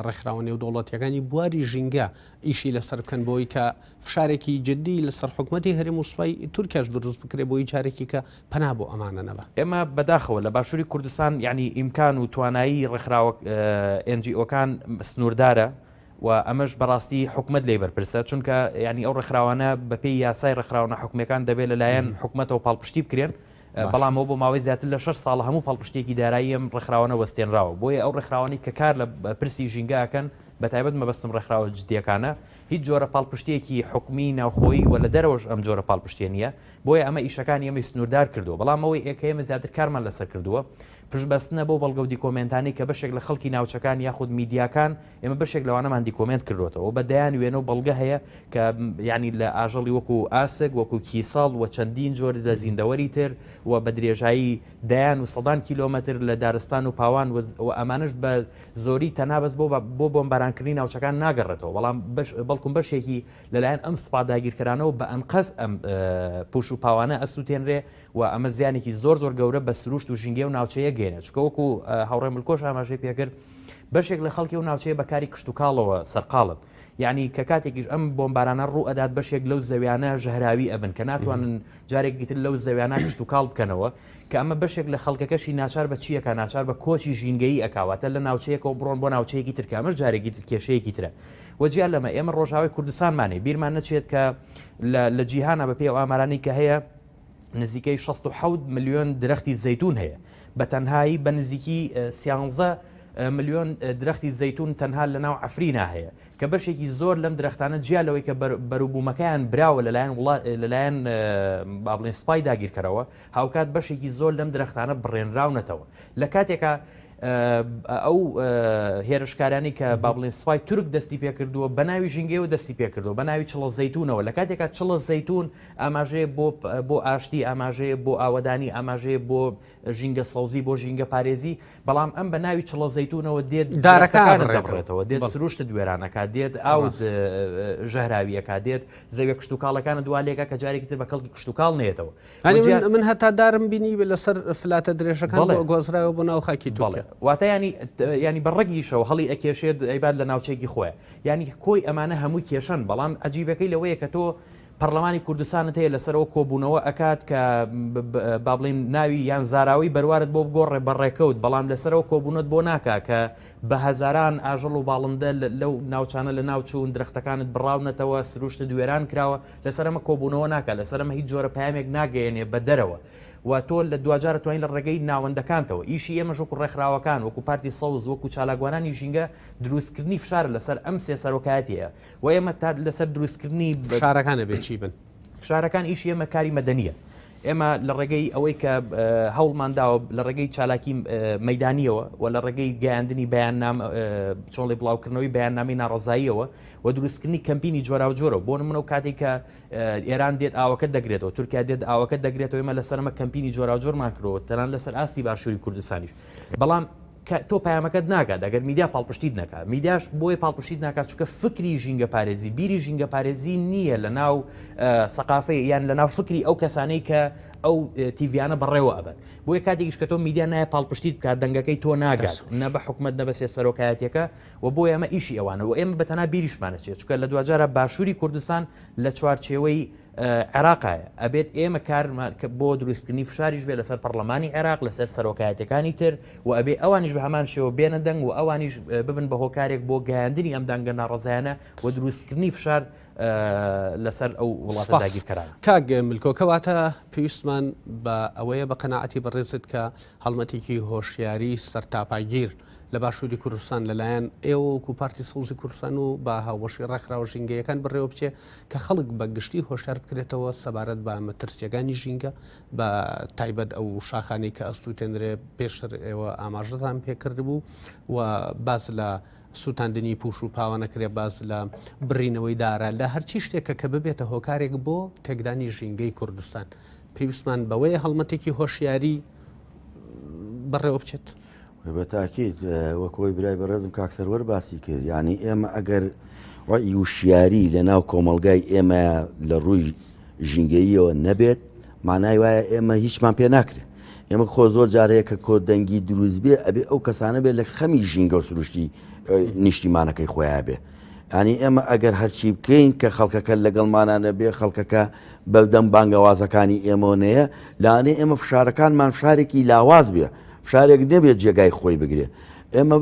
ڕێکخراوە نێودەوڵەتیەکانی بواری ژینگە ئیشی لەسەر بکەن بۆی کە فشارێکی جدی لەسەر حکوومەتی هەرێم و سوپای تورکیاش دروست بکرێ بۆی جارێکی کە پەنا بۆ ئەمانە نەبە. ئێمە بەداخەوە لە باشووری کوردستان یعنی ئیمکان و توانایی ڕێکخراوە NGOکان سنووردارە و ئەمەش بەڕاستی حکومت لێ بەرپرسە، چونکە ینی ئەو ڕێکخراوانە بەپێی یاسای ڕێکخراوە حکومەکان دەبێت لەلایەن حکومەتەوە پاڵپشتی بکرێن، بەڵام ئەو بۆ ماوەی زیاتر لە 6 ساڵ هەموو پاڵپشتێکی دارایی ئەم ڕێکخراوانە وەستێنراوە، بۆیە ئەو ڕێکخراوانی کە کار لە پرسی ژینگەکەن بە تایبەت مەبەستم ڕێکخراوە جدیەکانە هیچ جۆرە پاڵپشتێکی حکومی ناوخۆیی و لە دەرەوەش ئەم جۆرە پاڵپشتێ نیە، بۆیە ئەمە ئیشەکانی ئەمە سنووردار کردووە، بەڵام ئەوەی ئێمە زیاتر کارمان لەسەر کردووە پشتبەستنە بۆ بەڵگە و دیکۆمنتانی کە بەشێک لە خەڵکی ناوچەکان یاخود میدیاکان ئێمە بەشێک لەوانەمان دیکۆمنت کردوێتەوە بە دەیان وێنە و بەڵگە هەیە کە ینی لە ئاژەڵی وەکو ئاسک وەکو کیساڵ و چەندین جۆر لە زیندەوەری تر و بە درێژایی دەیان و سەدان کیلۆمەتر لە دارستان و پاوان و ئەمانش بە زۆری تەنابەست بۆ بۆمبارانکردنی ناوچەکان ناگەڕێتەوە، بەڵام بەڵکوم بەشێکی لەلایەن ئەم سوپا داگیرکەرانەوە بە ئەنقەس ئەم پوش و پاوانە ئەسووتێنرێ و ئەمە زیانێکی زۆر گەورە بە سروشت و ژینگە و ناوچەیە گەێنێت، چکە وەکو هاوڕێ ملکۆش ئاماژەی پێکرد بەشێک لە خەڵکی و ناوچەیە بەکاری کشت و کاڵەوە سەرقاڵن، یعنی کە کاتێکیش ئەم بۆمبارانە ڕوو ئەدات بەشێک لەو زەویانە ژەهراوی ئەبن کە ناتوانن جارێکی تر لەو زەویانە کشت و کاڵ بکەنەوە کە ئەمە بەشێک لە خەڵکەکەشی ناچار بە چیەکە ناچار بە کۆچی ژینگەیی ئەکاواتە لە ناوچەیەکەوە بڕۆن بۆ ناوچەیەکی تر کامەش جارێکی تر کێشەیەکی ترە. وەجیا لەمە ئێمە ڕۆژاوای کوردستانمانێ بیرمان نەچێت کە لە جیهانە بەپێ ئەو ئامارانەی کە هەیە نزیکەی 67 ملیۆن درەختی زەیتون هەیە، بە تەنهایی بە نزیکی 13 ملیۆن درەختی زەیتون تەنها لە ناو ئەفرینا هەیە کە بەشێکی زۆر لەم درەختانە جیالەوەی کە بەروبوومەکەیان براوە لەلایەن بابڵێن سوپای داگیرکەرەوە هاوکات بەشێکی زۆر لەم درەختانە بڕێنراونەتەوە لە کاتێکە ئەو هێرشکارانی کە بابڵێن سوپای تورک دەستی پێکردووە بە ناوی ژینگەیەوە دەستی پێکردووە بە ناوی چڵە زەیتونەوە لە کاتێکە چڵە زەیتون ئاماژەیە بۆ ئاشتی ئاماژەیە بۆ ئاوەدانی ئاماژەیە بۆ ژینگە سەوزی بۆ ژینگە پارێزی بەڵام ئەم بە ناوی چڵە زەیتونەوە دێت دارەکان دەبڕێتەوە دێت سروشت دوێرانەکە دێت ئاوت ژەهراویەکە دێت زەوی کشت و کاڵەکانە دوالێکە کە جارێکی تر بە کەڵکی کشت و کاڵ نێتەوە من هەتا دارم بینی لەسەر فلاتە درێژەکان گۆزراوە بۆ ناو خاکی تورکیا واتە ینی بەڕێگیشەوە هەڵی ئەکێشێت ئەیباد لە ناوچێکی خۆی ینی کۆی ئەمانە هەمووی کێشن بەڵام ئەجیبەکەی لەوەیە کە تۆ پەرلەمانی کوردستانت هەیە لەسەرەوە کۆبوونەوە ئەکات کە با بڵین ناوی یان زاراوی بەروارت بۆ بگۆڕێ بەڕێکەوت بەڵام لەسەرەوە کۆبوونت بۆ ناکا کە بە هەزاران ئاژەڵ و باڵندە لەو ناوچانە لە ناوچوون درەختەکانت بڕاونەتەوە سروشتە دوێران کراوە لەسەرمە کۆبوونەوە ناکە لەسەرمە هیچ جۆرە پامێک ناگەیەنێ بە دەرەوە و تۆ لە دوجارە توانین لە ڕێگەی ناوەندەکانتەوە ئیشی ئێمەش وەکو ڕێکخراوەکان وەکو پارتی سەوز وەکو چالاگوانانی ژینگە دروستکردنی فشار لەسەر ئەم سێ سەرۆکایەتیە و ئێمە تا لەسەر دروستکردنی فشارەکانە بێچی بن فشارەکان ئیشی ئێمە کاری مەدەنیە ئێمە لە ڕێگەی ئەوەی کە هەوڵمانداوە لە ڕێگەی چالاکی مەدانیەوە و لە ڕێگەی گەیاندنی بەیاننام چۆڵی بڵاوکردنەوەی بەیاننامی ناڕزاییەوە و دروستکردنی کەمپینی جۆرا و جۆرە بۆ نمونە و کاتێک کە ئێران دێت ئاوەکە دەگرێتەوە تورکیا دێت ئاوەکە دەگرێتەوە ئێمە لەسەرمە کەمپینی جۆرا و جۆرمان کردەوە تەنان لەسەر ئاستی باشووری کوردستانیش بەڵام تۆ پامەکەت ناگات ئەگەر میدیا پاڵپشتیت نەکات میدیاش بۆی پاڵپشتیت ناکات چونکە فکری ژینگە پارێزی بیری ژینگە پارێزی نییە لە ناو سەقافەی یان لە ناو فکری ئەو کەسانەی کە ئەو تیڤیانە بەڕێوە ئەبن بۆیە کاتێکیش کە تۆ میدیا نایە پاڵپشتیت بکات دەنگەکەی تۆ ناگات نە بە حکومەت نە بە سێ سەرۆکایەتێکە و بۆ ئێمە ئیشی ئەوانە و ئێمە بەتەنها بیریشمانە چێت چونکە لە دوجارە باشووری کوردستان لە چوارچێوەی عێراقایە ئەبێت ئێمە کارمان بۆ دروستکردنی فشاریش بێت لەسەر پەرلەمانی عێراق لەسەر سەرۆکایەتەکانی تر و ئەبێ ئەوانیش بە هەمان شێوە بێنە دەنگ و ئەوانیش ببن بە هۆکارێک بۆ گەیاندنی ئەم دەنگە ناڕزایانە و دروستکردنی فشار لەسەر ئەو وڵاتە داگیرکەران کاک ملکۆکەواتە پێویستمان بە ئەوەیە بە قەناعەتی بەڕێزت کە هەڵمەتێکی هۆشیاری سەرتاپاگیر لە باشووری کوردستان لەلایەن ئێوە وەکو پارتی سەوزی کوردستان و بە هاوبەشی ڕێکخراوە ژینگەیەکان بڕێوە بچێ کە خەڵک بە گشتی هۆشیار بکرێتەوە سەبارەت بە مەترسیەکانی ژینگە بە تایبەت ئەو شاخانەی کە ئەستوتێنرێ پێشتر ئێوە ئاماژەتان پێکرد بوو و باز لە سووتاندنی پوش و پاوانەکرێ باز لە بڕینەوەی دارە لە هەرچی شتێکە کە ببێتە هۆکارێک بۆ تێکدانی ژینگەی کوردستان پێویستمان بەوەی هەڵمەتێکی هۆشیاری بەڕێوە بچێت. بە تاکید وەکۆی برای بەڕێزم کاکسەروەر باسی کرد ینی ئێمە ئەگەر وشیاری لە ناو کۆمەلگای ئێمە لە ڕووی ژینگەییەوە نەبێت مانای وایە ئێمە هیچمان پێ ناکرێت ئێمە خۆ زۆر جارەیە کە کۆدەنگی دروست بێ ئەبێ ئەو کەسانە بێت لە خەمی ژینگە و سروشتی نیشتیمانەکەی خۆیان بێ ینی ئێمە ئەگەر هەرچی بکەین کە خەڵکەکە لەگەڵمانانە بێ خەڵکەکە بەدەم بانگەوازەکانی ئێمەونەیە لاانێ ئێمە فشارەکانمان فشارێکی لاواز بێ فشارێک نەبێت جێگای خۆی بگرێ ئێمە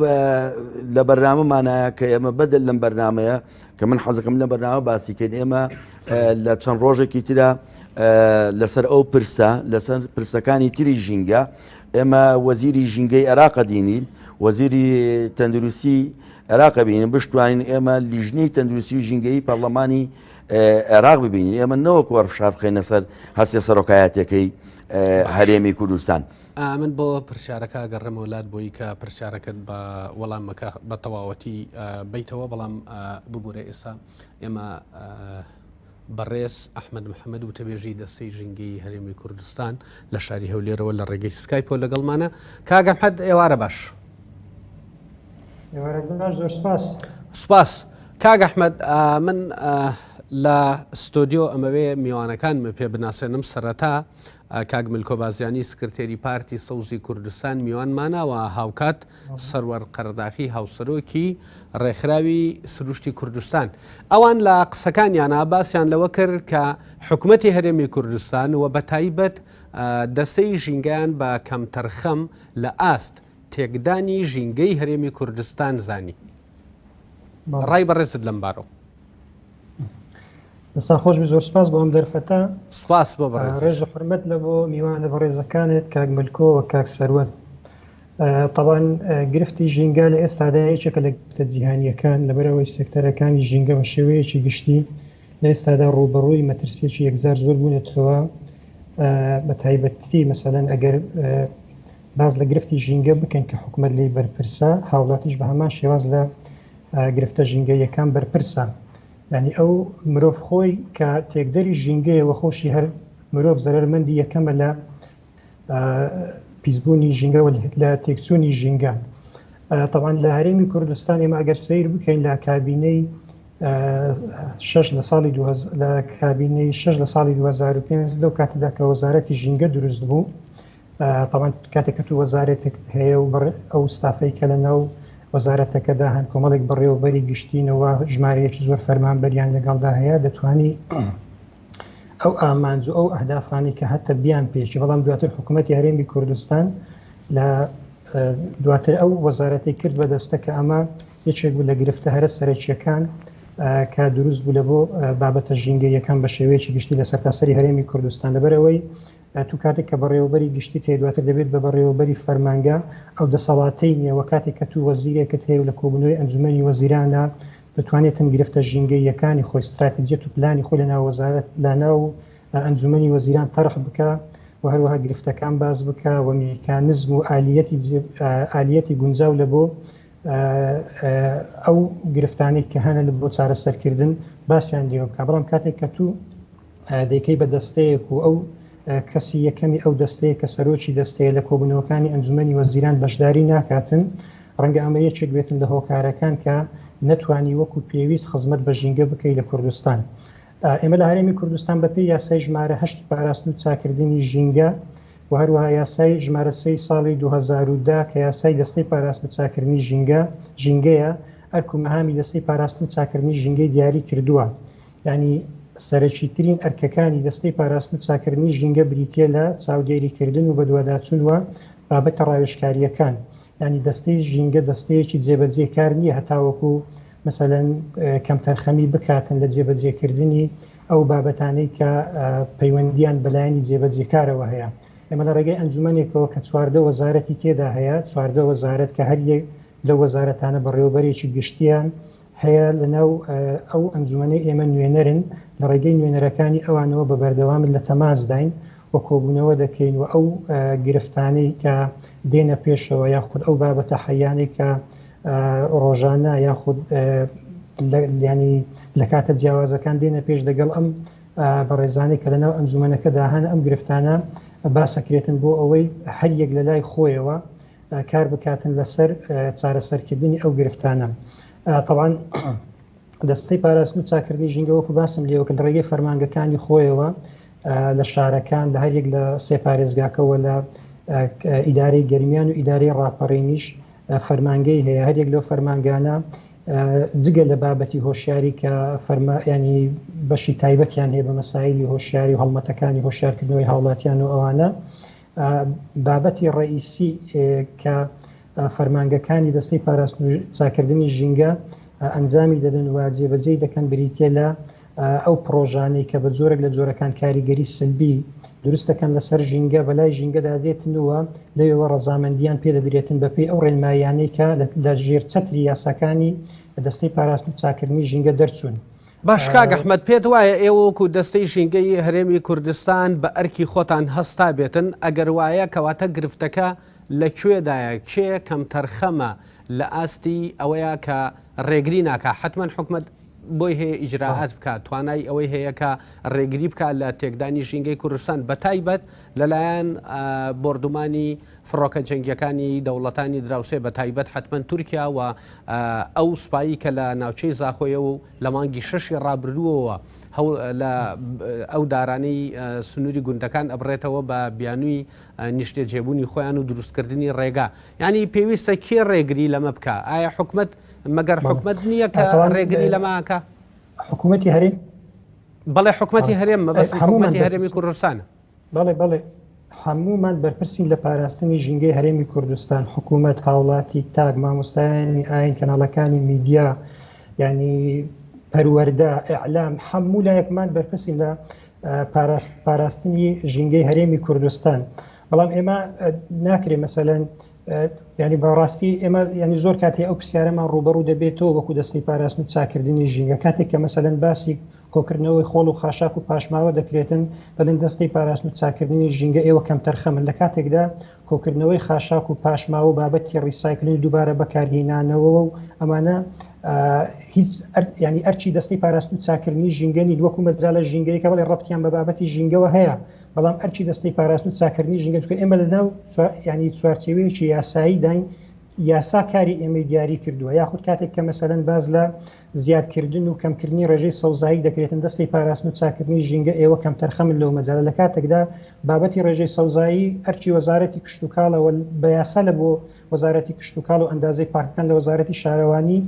لە بەرنامەمانایە کە ئێمە بەدل لەم بەرنمەیە کە من حەزەکەم لە بەرنامە باسیکەین ئێمە لە چەند ڕۆژێکی ترا لەسەر ئەو پرسە لەسەر پرسەکانی تری ژینگە ئێمە وەزیری ژینگەی عێراق دینین وەزیری تەندروستی عێراق بینین بشتوانین ئێمە لیژنەی تەندروستی و ژینگەی پەرلەمانی عێراق ببینین ئێمە نەوەک وەرفشار بخەینە سەر هەستێ سەرۆکایەتەکەی هەرێمی کوردستان. من بۆ پرسیارەکە گەڕێمە وڵات بۆی کە پرسیارەکەت بە وەڵامەکە بە تەواوەتی بیتەوە بەڵام ببوورە ئێستا ئێمە بەڕێز ئەحمەد محەممەد و تەبێژی دەستەی ژینگەی هەرێمی کوردستان لە شاری هەولێرەوە لە ڕێگەی سکایپۆ لەگەڵمانە کاک ئەحمەد ئێوارە باش زۆر سپاس سپاس کاک ئەحمەد من لە ستۆدیۆ ئەمەوێ میوانەکانمە پێ بناسێنم سەرەتا کاک ملکۆ بازیانی سکرتێری پارتی سەوزی کوردستان میوانمانەوە هاوکات سەروەر قەرداخی هاوسەرۆکی ڕێکخراوی سروشتی کوردستان ئەوان لە قسەکانیانە باسییان لەوە کرد کە حکوومەتی هەرێمی کوردستان و بە تایبەت دەسەی ژینگەیان بە کەمتەرخەم لە ئاست تێکدانی ژینگەی هەرێمی کوردستان زانی ڕای بەڕێزت لەم بارەوە دەستا خۆش زۆر سپاس بۆ ئەم دەرفەتە سپاس بۆ ڕێژ حرمەت لە بۆ میوانە بەڕێزەکانت کاک ملکۆ و کاک سەروەر طبعاً گرفتی ژینگە لە ئێستادا یەکێکە لە گرفتە جیهانیەکان لەبەرەوەی سێکتەرەکانی ژینگە بە شێوەیەکی گشتی لە ئێستادا ڕوبەڕووی مەترسیەکی یەکجار زۆر بوونێتەوە بە تایبەتی مەسەلەن ئەگەر باز لە گرفتی ژینگە بکەن کە حکومەت لێی بەرپرسە هاوڵاتیش بە هەمان شێواز لە گرفتە ژینگەیەکان بەرپرسە یعنی ئەو مرۆڤ خۆی کە تێکدەری ژینگەیەوە خۆشی هەر مرۆڤ زەرمەندی یەکەمە لە پیسبوونی ژینگە و لە تێکچوونی ژینگە طبعاً لە هەرێمی کوردستان ئێمە ئەگەر سیر بکەین لە کابینەی 6 لە ساڵی 2005 لەو کاتەدا کە وەزارەتی ژینگە دروست بوو طبعا کاتێک کە تو وەزارەتێک هەیە و ئەو ستافەی کە لە ناو وەزارەتەکەدا هەن کۆمەڵێک بەڕێوەبەری گشتینەوە ژمارەیەکی زۆر فەرمانبەریان لەگەڵدا هەیە دەتوانی ئەو ئامانج و ئەو ئەهدافانی کە هەتە بیان پێشی بەڵام دواتر حکوومەتی هەرێمی کوردستان لە دواتر ئەو وەزارەتی کرد بەدەستە کە ئەمە یەکێک بوو لە گرفتە هەرە سەرەکیەکان کە دروست بوو لە بۆ بابەتە ژینگەیەکان بە شێوەیەکی گشتی لە سەرتاسەری هەرێمی کوردستان لەبەرەوەی تو کاتێک کە بەڕێوەبەری گشتی تێ دواتر دەبێت بە بەڕێوەبەری فەرمانگە ئەو دەسەڵاتەی نییە وە کاتێک کە تو وەزیرێکت هەیە و لە کۆبوونەوەی ئەنجومەنی وەزیرانە بتوانێتن گرفتە ژینگەیەکانی خۆی استراتیجیەت و پلانی خۆی لە ناو وەزارەت لە ناو ئەنجومەنی وەزیران تەرخ بکە و هەروەها گرفتەکان باز بکە و میکانزم و ئالیەتی گونجاو لە بۆ ئەو گرفتانەی کە هەنە لە بۆ چارەسەرکردن باسییان لێوە بکە بەڵام کاتێک کە تو دەیکەی بە دەستەیەک و ئەو کەسی یەکەمی ئەو دەستەیە کە سەرۆکی دەستەیە لە کۆبوونەوەکانی ئەنجومەنی وەزیران بەشداری ناکاتن ڕەنگە ئەمە یەکێک بێتن لە هۆکارەکان کە نەتوانی وەکو پێویست خزمەت بە ژینگە بکەی لە کوردستان. ئێمە لە هەرێمی کوردستان بەپێی یاسای ژمارە 8 پاراستن و چاکردنی ژینگە و هەروەها یاسای ژمارە 3 ساڵی 2010 کە یاسای دەستەی پاراستن و چاکردنی ژینگەیە ئەرک و مەهامی دەستەی پاراستن و چاکردنی ژینگەی دیاری کردووە. یعنی سەرەکیترین ئەرکەکانی دەستەی پاراستن و چاکردنی ژینگە بریتە لە چاودێریکردن و بە دوواداچوونەوە بابەتە ڕاوێژکاریەکان. ینی دەستەی ژینگە دەستەیەکی جێبەجێکار نییە هەتاوەکو مثلەن کەم تەرخەمی بکاتن لە جێبەجێکردنی ئەو بابەتانەی کە پەیوەندیان بەلایانی جێبەجێکارەوە هەیە. ئێمە لە ڕێگەی ئەنجومەنێکەوە کە 14 وەزارەتی تێدا هەیە 14 وەزارەت کە هەر یەک لە وەزارەتانە بەڕێوەبەرێکی گشتیان هەیە لەناو ئەو ئەنجومەنەی ئێمە نوێنەرن لە ڕێگەی نوێنەرەکانی ئەوانەوە بە بەردەوامن لە تەماسداین و کۆبوونەوە دەکەین و ئەو گرفتانەی کە دێنە پێشەوە یاخود ئەو بابەتە حەیانێک کە ڕۆژانە یاخود ینی لە کاتە جیاوازەکان دێنە پێش دەگەڵ ئەم بەڕێزانەی کە لەناو ئەنجومەنەکەدا هەن ئەم گرفتانە باسەکرێتن بۆ ئەوەی هەر یەک لە لای خۆیەوە کار بکاتن لەسەر چارەسەرکردنی ئەو گرفتانە. طبعاً دەستەی پاراستن و چاکردنی ژینگە وەکو باسم لێوە کە لە ڕێگەی فەرمانگەکانی خۆیەوە لە شارەکان لە هەر یەک لە سێ پارێزگاکەوە لە ئیدارەی گەرمیان و ئیدارەی ڕاپەڕینیش فەرمانگەی هەیە هەر یەک لەو فەرمانگانە جگە لە بابەتی هۆشیاری کە ینی بەشی تایبەتیان هەیە بە مەسایلی هۆشیاری و هەڵمەتەکانی هۆشیارکردنەوەی هاوڵاتیان و ئەوانە بابەتی ڕئیسی کە فەرمانگەکانی دەستەی پاراستن و چاکردنی ژینگە ئەنجامی دەدەن و جێبەجێی دەکەن بریتە لە ئەو پرۆژانەی کە بە جۆرێک لە جۆرەکان کاریگەری سلبی دروست دەکەن لەسەر ژینگە بەلای ژینگەدا دێتنەوە لەوێوە ڕەزامەندیان پێدەدرێتن بەپێی ئەو ڕێنمایانەی کە لە ژێر چەتری یاساکانی دەستەی پاراستن و چاکردنی ژینگە دەرچوون. باش کاک ئەحمەد پێت وایە ئێوە وەکو دەستەی ژینگەی هەرێمی کوردستان بە ئەرکی خۆتان هەستا بێتن ئەگەر وایە کەواتە گرفتەکە لەکوێدایە کێ کەم تەرخەمە لە ئاستی ئەوەیە کە ڕێگری ناکە حتمما حکومت بۆی هەیە ئیجراعات بکات توانای ئەوەی هەیە کە ڕێگری بکات لە تێکدانی ژینگەی کوردستان بە تایبەت لەلایەن بردومانی فڕۆکە جەنگیەکانی دەوڵەتانی دراوسێ بە تایبەت حتمما تورکیا و ئەو سوپایی کە لە ناوچەی زاخۆیە و لە مانگی 6 ڕابردووەوە لە ئەو دارانەی سنووری گوندەکان ئەبڕێتەوە بە بیانووی نیشتە جێبوونی خۆیان و دروستکردنی ڕێگا ینی پێویستە کێ ڕێگری لەمە بکە ئایا حکومت مەگەر حکومت نییە کە ڕێگری لەماکە حکوومەتی هەرێم بەڵێ حکوومەتی هەرێم بەس حکوومەتی هەرێمی کوردستانە بەڵێ هەمومان بەرپرسین لە پاراستنی ژینگەی هەرێمی کوردستان حکوومەت هاوڵاتی تاک مامۆستایانی ئاین کەناڵەکانی میدیا ینی پەروەردە ئیعلام هەموو لایەکمان بەرپرسین لە پاراستنی ژینگەی هەرێمی کوردستان بەڵام ئێمە ناکرێ مەسەلەن ینی بەڕاستی ئێمە ینی زۆر کاتی ئەو پرسیارەمان ڕوبەڕوو دەبێتەوە وەکو دەستەی پاراستن و چاکردنی ژینگە کاتێک کە مەسەلەن باسی کۆکردنەوەی خۆڵ و خاشاک و پاشماوە دەکرێتن بەدەن دەستەی پاراستن و چاکردنی ژینگە ئێوە کەم تەرخەمن لە کاتێکدا کۆکردنەوەی خاشاک و پاشماوە بابەتی ڕیسایکلنی دووبارە بەکارهێنانەوە و ئەمانە هیچ ینی ئەرچی دەستەی پاراستن و چاکردنی ژینگەنی وەکو مەجاالە ژینگەیەکە بەڵێ ڕەبتیان بە بابەتی ژینگەوە هەیە بەڵام ئەرچی دەستەی پاراستن و چاکردنی ژینگە چکە ئێمە لەناو ینی چوارچێوەیەکی یاسایی داین یاسا کاری ئێمە دیاری کردووە یاخود کاتێک کە مەسەلەن باز لە زیادکردن و کەمکردنی ڕێژەی سەوزایی دەکرێتن دەستی پاراستن و چاکردنی ژینگە ئێوە کەم تەرخەمن لەو مەجالە لە کاتێکدا بابەتی ڕێژەی سەوزایی ئەرچی وەزارەتی کشت و کاڵەوە بە یاسا لە بۆ وەزارەتی کشت و کاڵ و ئەندازەی پارکەکان لە وەزارەتی شارەوانی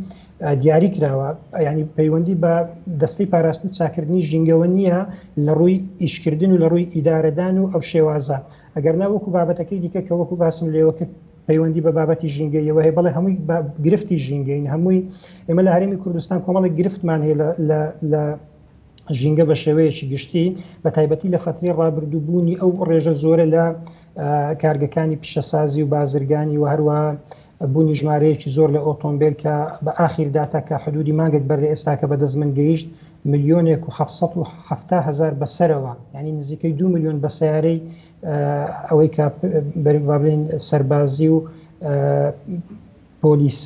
دیاری کراوە ینی پەیوەندی بە دەستی پاراستن و چاکردنی ژینگەوە نییە لە ڕووی ئیشکردن و لە ڕووی ئیدارەدان و ئەو شێوازە ئەگەر ناوەکو بابەتەکەی دیکە کە وەکو باسم لێوەکە پەیوەندی بە بابەتی ژینگەیەوە هەیە بەڵێ هەمووی گرفتی ژینگەین هەمووی ئێمە لە هەرێمی کوردستان کۆمەڵی گرفتمان هەیە لە ژینگە بە شێوەیەکی گشتی بە تایبەتی لە فترەی ڕابردووبوونی ئەو ڕێژە زۆرە لە کارگەکانی پیشەسازی و بازرگانی و هەروە بوونی ژمارەیەکی زۆر لە ئۆتۆمبیل کە بە ئاخیرداتا کە حدودی مانگێک بەرێ ئێستا کە بەدەستمن گەیشت 1,770,000 بەسەرەوە ینی نزیکەی 2 میلیۆن بە سیارەی ئەوەی کە بڵێن سەربازی و پۆلیس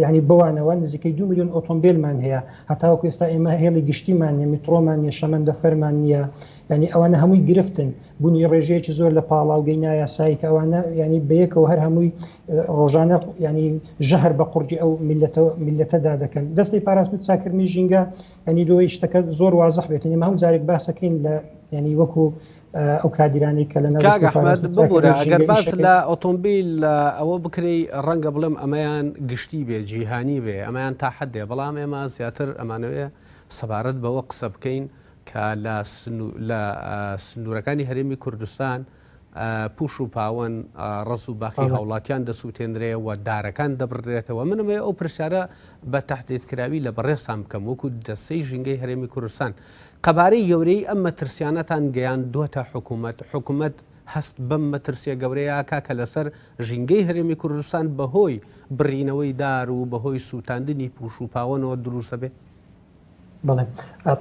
ینی بوانەوە نزیکەی 2 میلیۆن ئۆتۆمبیلمان هەیە هەتاوەکو ئێستا ئێمە هێڵی گشتیمان نیە میترۆمان نیە شەمەندە فەرمان نییە ینی ئەوانە هەمووی گرفتن بوونی ڕێژەیەکی زۆر لە پاڵاوگەی نایاسایی کە ئەوانە ینی بەیەکەوە هەر هەمووی ڕۆژانە ینی ژەهر بە قورجی ئەو میلەتەدا دەکەن دەستی پاراستن و چاکردنی ژینگە ینی دۆی شتەکە زۆر وازەح بێت ئێمە هەموو جارێک باسەکەین لە ینی وەکو ئەو کادیرانی کە لە ئەحمەد ببوورە ئەگەر باس لە ئۆتۆمبیل ئەوە بکری ڕەنگە بڵێم ئەمەیان گشتی بێ جیهانی بێ ئەمەیان تا حدێ بەڵام ئێمە زیاتر ئەمانەوەیە سەبارەت بەوە قسە بکەین کە لە سنوورەکانی هەرێمی کوردستان پوش و پاوەن ڕز و باخی هاوڵاتیان دەسووتێنرێ و دارەکان دەبڕێتەوە منمێ ئەو پرسیارە بە تەحدیدکراوی لە بەڕێسام بکەم وەکو دەستەی ژینگەی هەرێمی کوردستان قەبارەی گەورەی ئەم مەترسیانەتان گەیان دۆتە حکوومەت هەست بەم مەترسیە گەورەیە کە لەسەر ژینگەی هەرێمی کوردستان بەهۆی بڕینەوەی دار و بەهۆی سووتاندنی پوش و پاوەنەوە دروستە بێ بڵێ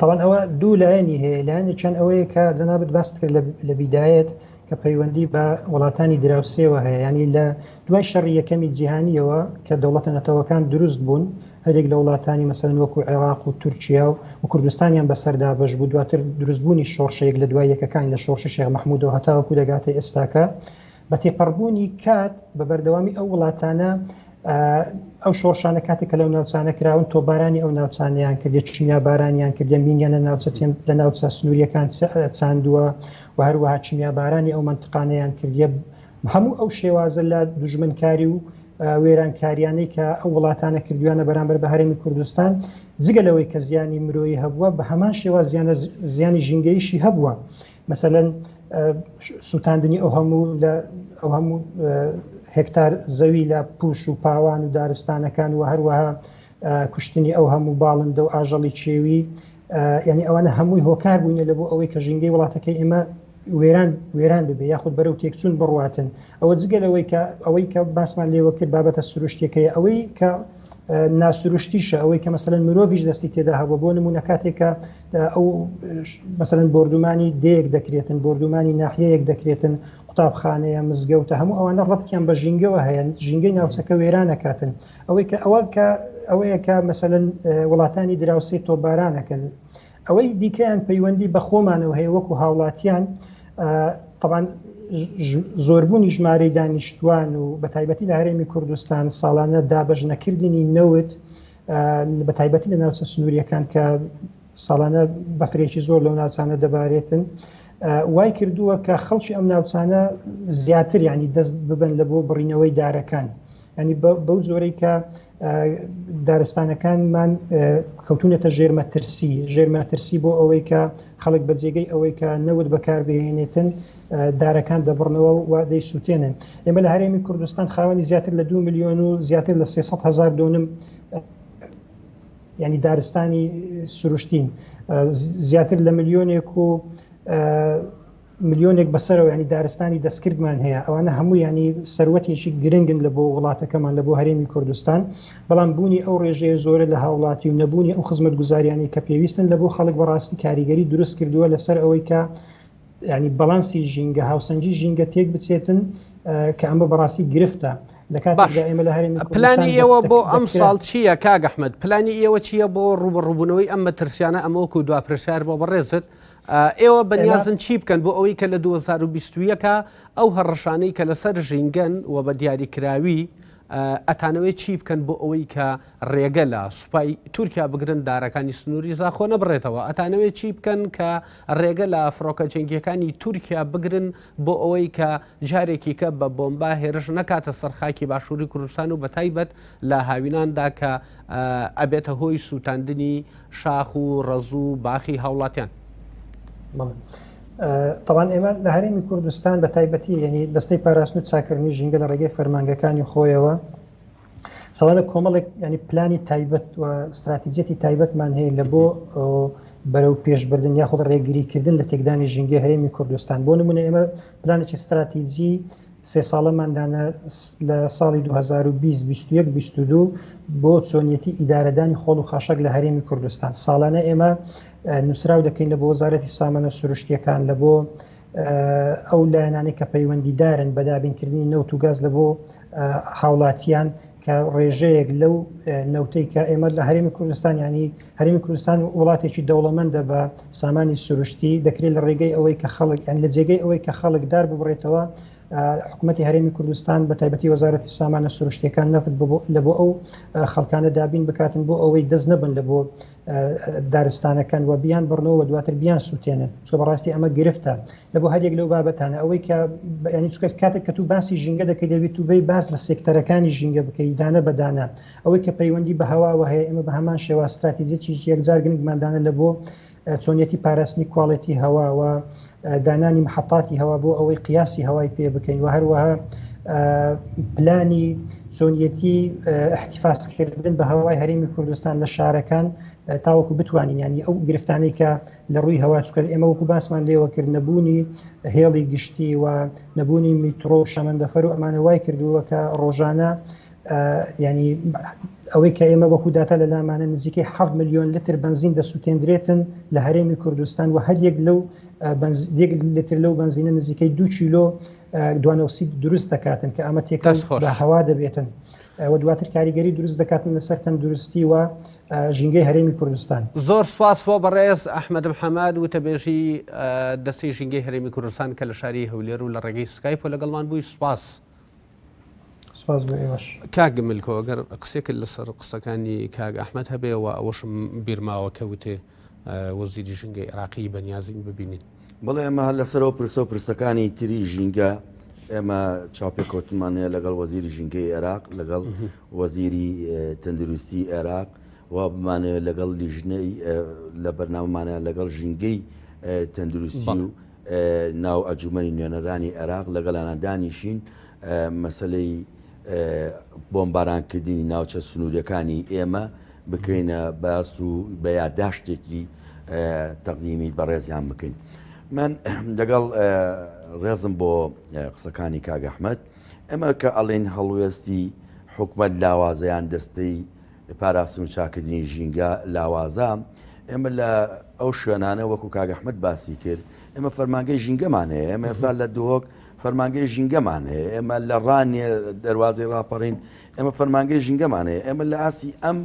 طبعا ئەوە دوو لایەنی هەیە لایەنی چەند ئەوەیە کە جەنابەت باست کرد لە بیدایەت کە پەیوەندی بە وڵاتانی دراوسێەوە هەیە ینی لە دوای شەڕی یەکەمی جیهانیەوە کە دەوڵەتە نەتەوەکان دروست بوون هەرێک لە وڵاتانی مەسەلەن وەکو عێراق و تورکیا و کوردستانیان بەسەردا بەش بوو دواتر دروستبوونی شۆڕشەیەک لە دوای یەکەکان لە شۆڕشی شێخ مەحموودەوە هەتاوەکو دەگاتە ئێستاکە بە تێپەڕبوونی کات بە بەردەوامی ئەو وڵاتانە ئەو شۆڕشانە کاتێک کە لەو ناوچانە کراون تۆبارانی ئەو ناوچانیان کردێ چینیا بارانیان کردێ مینیانە لە ناوچە سنووریەکان چاندووە و هەروەها چینیا بارانی ئەو منتقانەیان کردێ هەموو ئەو شێوازە لە دوژمنکاری و وێرانکاریانەی کە ئەو وڵاتانە کردویانە بەرامبەر بە هەرێمی کوردستان جگەلەوەی کە زیانی مرۆیی هەبووە بە هەمان شێوە زیانی ژینگەیشی هەبووە مەسەلەن سووتاندنی ئەو هەموو هێکتار زەوی لە پوش و پاوان و دارستانەکان و هەروەها کوشتنی ئەو هەموو باڵندە و ئاژەڵی چێوی ینی ئەوانە هەمووی هۆکار بوونە لە بۆ ئەوەی کە ژینگەی وڵاتەکەی ئێمە وێران ببێ یاخود بەرەو تێکچوون بڕواتن ئەوە ئەوەی کە باسمان لێوە کرد بابەتە سروشتێکەیە ئەوەی کە ناسروشتیشە ئەوەی کە مەسەلەن مرۆڤیش دەستی تێدا هەبوو بۆ نمونە کاتێکە ئەو مەسەلەن بردومانی دەیەک دەکرێتن بردومانی ناحیەیەک دەکرێتن قوتابخانەیە مزگەوتە هەموو ئەوانە ڕەبتیان بە ژینگەوە هەیە ژینگەی ناوچەکە وێرانەکاتن ئەوەیە کە مەسەلەن وڵاتانی دراوسێ تۆبارانەکەن ئەوەی دیکەیان پەیوەندی بە خۆمانەوە هەیە وەکو هاوڵاتیان طبعاً زۆربوونی ژمارەی دانیشتوان و بە تایبەتی لە هەرێمی کوردستان ساڵانە دابەژنەکردنی نەوت بە تایبەتی لە ناوچە سنووریەکان کە ساڵانە بەفرێکی زۆر لەو ناوچانە دەبارێتن وای کردووە کە خەڵکی ئەم ناوچانە زیاتر ینی دەست ببن لە بۆ بڕینەوەی دارەکان ینی بەو زۆرەی کە دارستانەکانمان کەوتونەتە ژێرمەترسی بۆ ئەوەی کە خەڵک بەجێگەی ئەوەی کە نەوت بەکاربهێنێتن دارەکان دەبڕنەوە و دەیسووتێنن ئێمە لە هەرێمی کوردستان خاوەنی زیاتر لە 2 میلیۆن و زیاتر لە 300,000 دۆنم ینی دارستانی سروشتین زیاتر لە ملیۆنێک بەسەرەوە ینی دارستانی دەستکردمان هەیە ئەوانە هەموو ینی سەروەتێکی گرنگن لە بۆ وڵاتەکەمان لە بۆ هەرێمی کوردستان بەڵام بوونی ئەو ڕێژەیە زۆرە لە هاوڵاتی و نەبوونی ئەو خزمەت گوزاریانی کە پێویستن لە بۆ خەڵک بەڕاستی کاریگەری دروست کردووە لەسەر ئەوەی کە ینی بەڵانسی ژینگە هاوسەنجی ژینگە تێک بچێتن کە ئەمە بەڕاستی گرفتە پلانی ئێوە بۆ ئەم ساڵ چییە کاگ ئەحمەد پلانی ئێوە چییە بۆ ڕوبەڕووبوونەوەی ئەم مەترسیانە ئەمەوەکو دوا پرسیار بۆ بەڕێزت ئێوە بەنیازن چی بکەن بۆ ئەوەی کە لە 2021 ئەو هەڕەشانەی کە لەسەر ژینگەن و بە دیاریکراوی ئەتانەوەی چی بکەن بۆ ئەوەی کە ڕێگە لە سوپای تورکیا بگرن دارەکانی سنووری زاخۆ نەبڕێتەوە ئەتانەوەی چی بکەن کە ڕێگە لە فڕۆکە جەنگیەکانی تورکیا بگرن بۆ ئەوەی کە جارێکی کە بە بۆمبا هێرش نەکاتە سەرخاکی باشووری کوردستان و بە تایبەت لە هاویناندا کە ئەبێتە هۆی سووتاندنی شاخ و ڕەز و باخی هاوڵاتیان. طبعا ئێمە لە هەرێمی کوردستان بە تایبەتی یعنی دەستەی پاراستن و چاکردنی ژینگە لە ڕێگەی فەرمانگەکانی خۆیەوە ساڵانە کۆمەڵێک ینی پلانی تایبەت و استراتیجەتی تایبەتمان هەیە لە بۆ بەرەو پێشبردن یاخود ڕێگریکردن لە تێکدانی ژینگە هەرێمی کوردستان. بۆ نمونە ئێمە پلانێکی استراتیجی سێ ساڵەماندانە لە ساڵی 2020-2022 بۆ چۆنیەتی ئیدارەدانی خۆڵ و خاشەک لە هەرێمی کوردستان. ساڵانە ئێمە نووسراو دەکەین لە بۆ وەزارەتی سامانە سروشتیەکان لە بۆ ئەو لایەنانەی کە پەیوەندیدارن بە دابینکردنی نەوت و گاز لە بۆ هاوڵاتیان کە ڕێژەیەک لەو نەوتەی کە ئێمە لە هەرێمی کوردستان ینی هەرێمی کوردستان وڵاتێکی دەوڵەمەندە بە سامانی سروشتی دەکرێت لە ڕێگەی ئەوەی کە خەڵک یان لە جێگەی ئەوەی کە خەڵک دار ببڕێتەوە حکوومەتی هەرێمی کوردستان بە تایبەتی وەزارەتی سامانە سروشتیەکان نەفت لە بۆ ئەو خەڵکانە دابین بکاتن بۆ ئەوەی دەست نەبن لە بۆ دارستانەکان و بیان بڕنەوە دواتر بیان سووتێنن چۆ بەڕاستی ئەمە گرفتە لە بۆ هەرێک لەو بابەتانە ئەوەی کە ینی چکات کاتێک کە تو باسی ژینگە دەکەی دەبێت تو بێ باس لە سێکتەرەکانی ژینگە بکەی دانە بەدانە ئەوەی کە پەیوەندی بە هەواوە هەیە ئێمە بە هەمان شێوە استراتیجێکی یەکجار گرنگماندانە لە بۆ چۆنیەتی پاراستنی کواڵەتی هەواوە دانانی محەطاتی هەوا بۆ ئەوەی قیاسی هەوای پێ بکەین و هەروەها پلانی چۆنیەتی احتیفازکردن بە هەوای هەرێمی کوردستان لە شارەکان تاوەکو بتوانین ینی ئەو گرفتانەی کە لە ڕووی هەوا چکرد ئێمە وەکو باسمان لێوە کرد نەبوونی هێڵی گشتی و نەبوونی میترۆ شەمەندەفەر و ئەمانە وای کردووە کە ڕۆژانە ینی ئەوەی کە ئێمە وەکو داتا لە لامانە نزیکەی 7 ملیۆن لتر بنزین دەسووتێنرێتن لە هەرێمی کوردستان و هەر یەک لەو لتر لەو بنزینە نزیکەی 2 کیلۆ دوانەوسی دروست دەکاتن کە ئەمە تێکەڵ بە هەوا دەبێتن و دواتر کاریگەری دروست دەکاتن لەسەر تەندروستی و ژینگەی هەرێمی کوردستان. زۆر سپاس بۆ بەڕێز ئەحمەد محەممەد وتەبێژی دەستی ژینگەی هەرێمی کوردستان کە لە شاری هەولێر و لە ڕێگەی سکایپ و لەگەڵمان بووی. سپاس. سپاس بۆ ئێوەش. کاگملکۆ ئەگەر قسێکت لەسەر قسەکانی کاگ ئەحمەد هەبێەوە ئەوەشم بیرماوە کەوتێ وەزیری ژینگەی عێراقی بەنیازین ببینین. بەڵێ ئێمە لەسەرەوە پرسە و پرسەکانی تری ژینگە ئێمە چاپێکۆتمانەیە لەگەڵ وەزیری ژینگەی عێراق لەگەڵ وەزیری تەندروستی عێراق و بمانەوە لەگەڵ لیژنەی لە بەرنامەمانە لەگەڵ ژینگەی تەندروستی و ناو ئەنجومەنی نوێنەرانی عێراق لەگەڵانە دانیشین مەسەلەی بۆمبارانکردنی ناوچە سنووریەکانی ئێمە بکەینە باس و بە یادداشتێکی تەقدیمی بەڕێزیان بکەین. من لەگەڵ ڕێزم بۆ قسەکانی کاگ ئەحمەد ئەمە کە ئەڵێن هەڵوێستی حکومەت لاوازەیان دەستەی پاراستن و چاکردنی ژینگە لاوازە ئێمە لە ئەو شوێنانە وەکو کاگ ئەحمەد باسی کرد ئێمە فەرمانگەی ژینگەمان هەیە ئێمە ئێستا لە دووهۆک فەرمانگەی ژینگەمان هەیە ئێمە لە ڕانێ دەواازەی ڕاپەڕین ئێمە فەرمانگەی ژینگەمان هەیە ئێمە لە ئاسی ئەم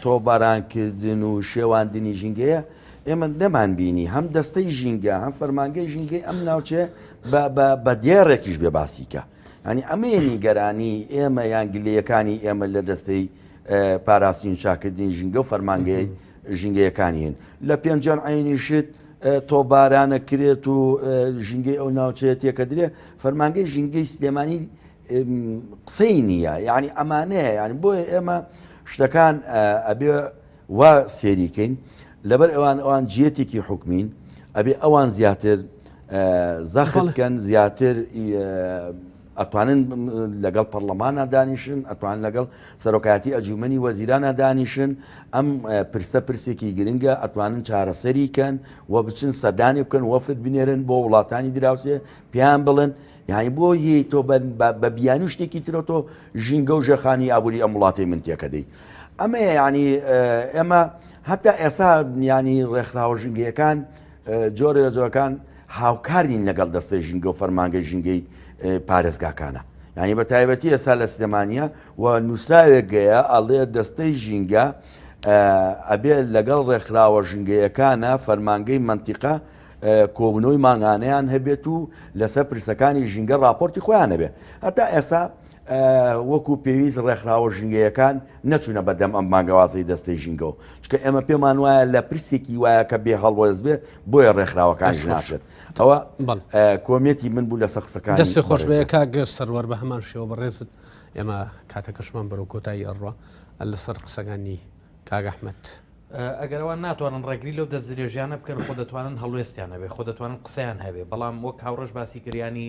تۆبارانکردن و شێواندنی ژینگەیە ئێمە نەمان بینی هەم دەستەی ژینگە هەم فەرمانگەی ژینگەی ئەم ناوچێ بە دیێڕێکیش بێ باسیکە ینی ئەمەیە نیگەرانی ئێمە یانگلەکانی ئێمە لە دەستەی پاراستنی چاکردنی ژینگە و فەرمانگەی ژینگەیەکانیین لە پێنجان عینی شت تۆبارانە کرێت و ژینگەی ئەو ناوچەیە تێکە درێ فەرمانگەی ژینگەی سلێمانی قسەی نییە یعنی ئەمانەیە ینی بۆیە ئێمە شتەکان ئەبێ وا سێریکەین لەبەر ئەوان جێتێکی حکومین ئەبێ ئەوان زیاتر زەختکەن زیاتر ئەتوانن لەگەڵ پەرلەمانە دانیشن ئەتوان لەگەڵ سەرۆکایەتی ئەنجومەنی وەزیرانە دانیشن ئەم پرسە پرسێکی گرنگە ئەتوانن چارەسەریکەن و بچن سەردانی بکەن وەفد بنێرن بۆ وڵاتانی دراوسێ پیان بڵن یعنی بۆ هی تۆ بە بیانی شتێکی ترە تۆ ژینگە و ژەخانی ئابووری ئەم وڵاتی من تێکە دەی ئەمە ینی ئێمە هەتا ئێستا ینی ڕێکخراوە ژینگەیەکان جۆرە جۆرەکان هاوکارین لەگەڵ دەستە ژینگە و فەرمانگەی ژینگەی پارێزگاکانە ینی بە تایبەتی ئێستا لە سلێمانیە و نووسراوێک گەیە ئەڵێ دەستەی ژینگە ئەبێ لەگەڵ ڕێکخراوە ژینگەیەکانە فەرمانگەی منتیقە کۆبنەوەی ماگانەیان هەبێت و لەسەر پرسەکانی ژینگە راپۆرتی خۆیان هەبێ هەتا ئێستا وەکو پێویست ڕێکخراوە ژینگەیەکان نەچوونە بەدەم ئەم ماگەوازی دەستەی ژینگەەوە چکە ئێمە پێمان وایە لە پرسێکی وایە کە بێ هەڵوەز بێ بۆیە ڕێکخراوەکان ناشێت ئەوە کۆمێتی من بوو لە سەخسەکان دەستی خۆش بەیە کاگە سەروەر بە هەمان شێوە بەڕێزت ئێمە کاتەکەشمان بەرەو کۆتایی ئەڕوە لەسەر قسەکانی کاگ ئەحمەد ئەگەرەوە ناتوانن ڕێگری لەو دەست درێژیانە بکەن خۆ دەتوانن هەڵوێستیان هەبێ خۆ دەتوانن قسەیان هەبێ بەڵام وەک هاوڕێژ باسی کریانی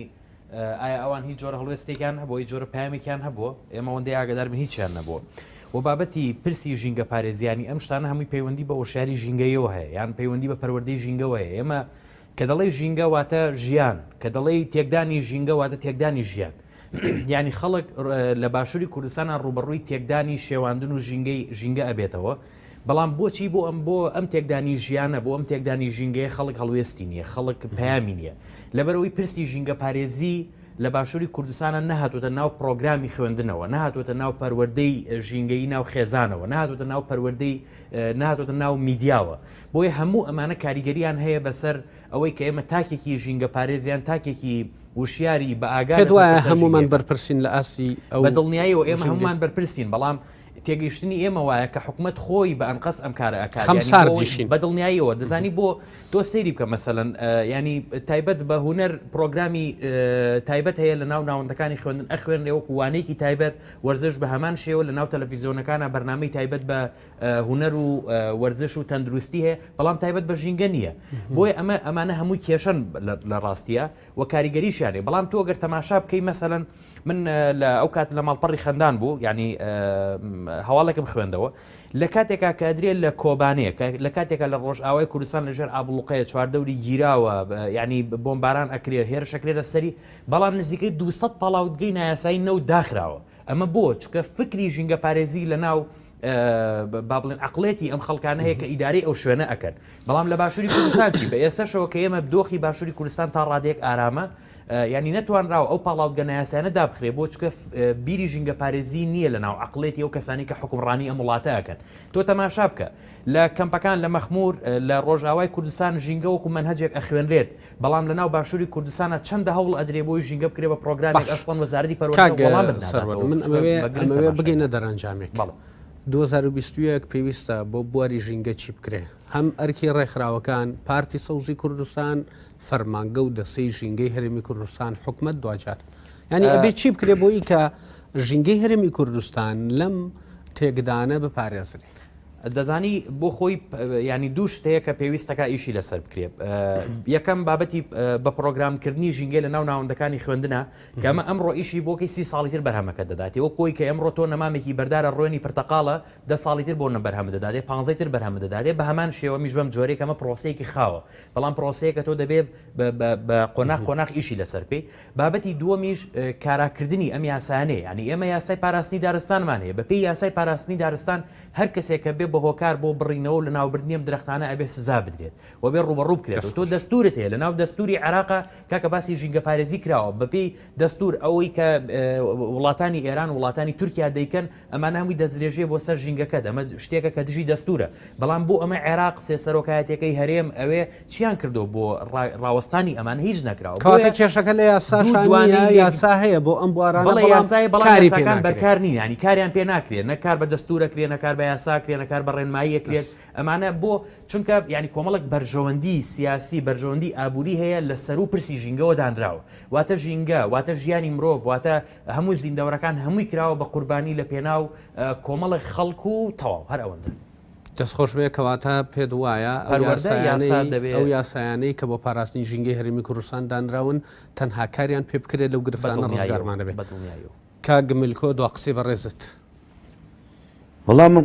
ئایا ئەوان هیچ جۆرە هەڵوێستێکیان هەبوو هیچ جۆرە پامێکیان هەبووە ئێمە وەندەی ئاگداربن هیچیان نەبووە و بابەتی پرسی ژینگە پارێزیانی ئەم شتانە هەمووی پەیوەندی بە وشاری ژینگەیەوە هەیە یان پەیوەندی بە پەروەردەی ژینگەوە هەیە ئێمە کە دەڵێ ژینگە واتە ژیان کە دەڵێ تێکدانی ژینگە واتە تێکدانی ژیان ینی خەڵک لە باشووری کوردستانان ڕوبەڕووی تێکدانی شێواندن و ژینگە ئەبێتەوە بەڵام بۆچی بۆ ئەم تێکدانی ژیانە بۆ ئەم تێکدانی ژینگەیە خەڵک هەڵوێستی نییە خەڵک پامی نییە لەبەرەوەی پرسی ژینگە پارێزی لە باشووری کوردستانە نەهاتوتە ناو پرۆگرامی خوێندنەوە نەهاتوتە ناو پەروەردەی ژینگەی ناو خێزانەوە نهاتوتە ناو پەروەردەی نهاتوتە ناو میدیاوە بۆیە هەموو ئەمانە کاریگەریان هەیە بەسەر ئەوەی کە ئێمە تاکێکی ژینگە پارێزیان تاکێکی وشیاری بە ئاگار هەمومان بەرپرسین لە ئاسی بە دڵنیایی و ئێمە هەمومان بەرپرسین بەڵام تێگەیشتنی ئێمە وایە کە حکومت خۆی بە ئەنقەس ئەم کارە ئەکات بە دڵنیاییەوە دەزانی بۆ تۆ سەیری بکە مەسەلەن ینی تایبەت بە هوەر پرۆگرامی تایبەت هەیە لە ناو ناوەندەکانی خوێندن ئەخوێن وەکو وانەیەکی تایبەت وەرزش بە هەمان شێوە لە ناو تەلەڤیزیۆنەکانە بەرنامەی تایبەت بە هوەر و وەرزش و تەندروستی هەیە بەڵام تایبەت بە ژینگە نییە بۆیە ئەمانە هەمووی کێشن لە ڕاستیە و کاریگەریشیانێ بەڵام تۆ گەر تەماشا بکەی مەسەلەن من لە ئەو کات لە ماڵپەڕی خەندان بوو ینی هەواڵێکم خوێندەوە لە کاتێکا کادرێت لە کۆبانەیە لە کاتێکە لە ڕۆژئاوای کوردستان لەژێر ئابڵوقەیە چواردەوری گیراوە ینی بۆمباران ئەکرێ هێرشەکرێتە سەری بەڵام نزیکەی 200 پاڵاوتگەی نایاسایی نەو داخراوە ئەمە بۆ چکە فکری ژینگە پارێزی لە ناو با بڵێن عقلێتی ئەم خەڵکانە هەیە کە ئیداری ئەو شوێنە ئەکەن بەڵام لە باشووری کوردستانچی بە ئێستاشەوە کە ئێمە دۆخی باشووری کوردستان تا ڕادەیەک ئارامە ینی نەتوانراوە ئەو پاڵاوتگە نایاسانە دابخرێ بۆ چکە بیری ژینگە پارێزی نییە لە ناو عقلێتی ئەو کەسانی کە حکومڕانی ئەم وڵاتە ئەکەن تۆ تەماشا بکە لە کەمپەکان لە مەخمور لە ڕۆژاوای کوردستان ژینگە وەکو منهەجێک ئەخوێنرێت بەڵام لە ناو باشووری کوردستانە چەندە هەوڵ ئەدرێ بۆی ژینگە بکرێ بە پرۆگرامێک ئەسڵەن وەزارەتی پەروەردە بگەینە دەرەنجامێک 2021 پێویستە بۆ بواری ژینگە چی بکرێ هەم ئەرکی ڕێکخراوەکان پارتی سەوزی کوردستان فەرمانگە و دەسەی ژینگەی هەرێمی کوردستان حکومت دوجار ینی ئەبێ چی بکرێ بۆی کە ژینگەی هەرێمی کوردستان لەم تێکدانە بپارێزرێ دەزانی بۆ خۆی ینی دوو شتەیە کە پێویستەکە ئیشی لەسەر بکرێت یەکەم بابەتی بە پرۆگرامکردنی ژینگە لە ناو ناوەندەکانی خوێندنە کە ئەمە ئەمڕۆ ئیشی بۆکەی 30 ساڵی تر بەرهەمەکە دەداتێ وە کۆی کە ئەمڕۆ تۆ نەمامێکی بەردارە ڕۆنی پرتەقاڵە 10 ساڵی تر بۆ نەبەرهەم دەداتێ 15 تر بەرهەم دەداتێ بە هەمان شێوە میش بەم جۆرێک ئەمە پرۆسەیەکی خاوە بەڵام پرۆسەیەکە تۆ دەبێت بە قۆناق ئیشی لەسەر پێی بابەتی دووەمیش کاراکردنی ئەم یاسانەیە ینی ئێمە یاسای پاراستنی دارستانمان هەیە بەپێی یاسای پاراستنی دارستان هەر کەسێک کە بێ بە هۆکار بۆ بڕینەوە لە ناوبردنیم درەختانە ئەبێ سزا بدرێت و بێ ڕوبەڕوو بکرێت تۆ دەستورت هەیە لە ناو دەستوری عێراقا کاکە باسی ژینگە پارێزی کراوە بەپێی دەستور ئەوەی کە وڵاتانی ئێران وڵاتانی تورکیا دەیکەن ئەمانە هەمووی دەستدرێژێ بۆ سەر ژینگەکەت ئەمە شتێکە کە دژی دەستورە بەڵام بۆ ئەمە عێراق سێسەرۆکایەتەکەی هەرێم ئەوێ چیان کردو بۆ ڕاوەستانی ئەمان هیچ نەکراوە کەواتە کێشەکە لە یاسا هەیە بۆ ئەم بوارانە یاسای بەڵام بەرکار نین ینی کاریان پێ ناکرێت نەکار بە دەستورە کرێ نەکار بە یاسا کرێ نەکار بە ڕێنمایی کرێت ئەمانە بۆ چونکە ینی کۆمەڵک بەرژەوەندی سیاسی بەرژەوەندی ئابووری هەیە لە سەر و پرسی ژینگەوە دانراوە واتە ژینگە واتە ژیانی مرۆڤ واتە هەموو زیندەوەرەکان هەمووی کراوە بە قوربانی لە پێناو کۆمەڵی خەڵک و تەواو هەر ئەوەندە دەستخۆش بێ کەواتە پێ وایە ئەو یاسایانەی کە بۆ پاراستنی ژینگەی هەرێمی کوردستان دانراون تەنها کاریان پێ بکرێت لەو گرفتانە ڕزگارمانە بێت کاگملکۆ دو قسەی بەڕێزت وەڵام من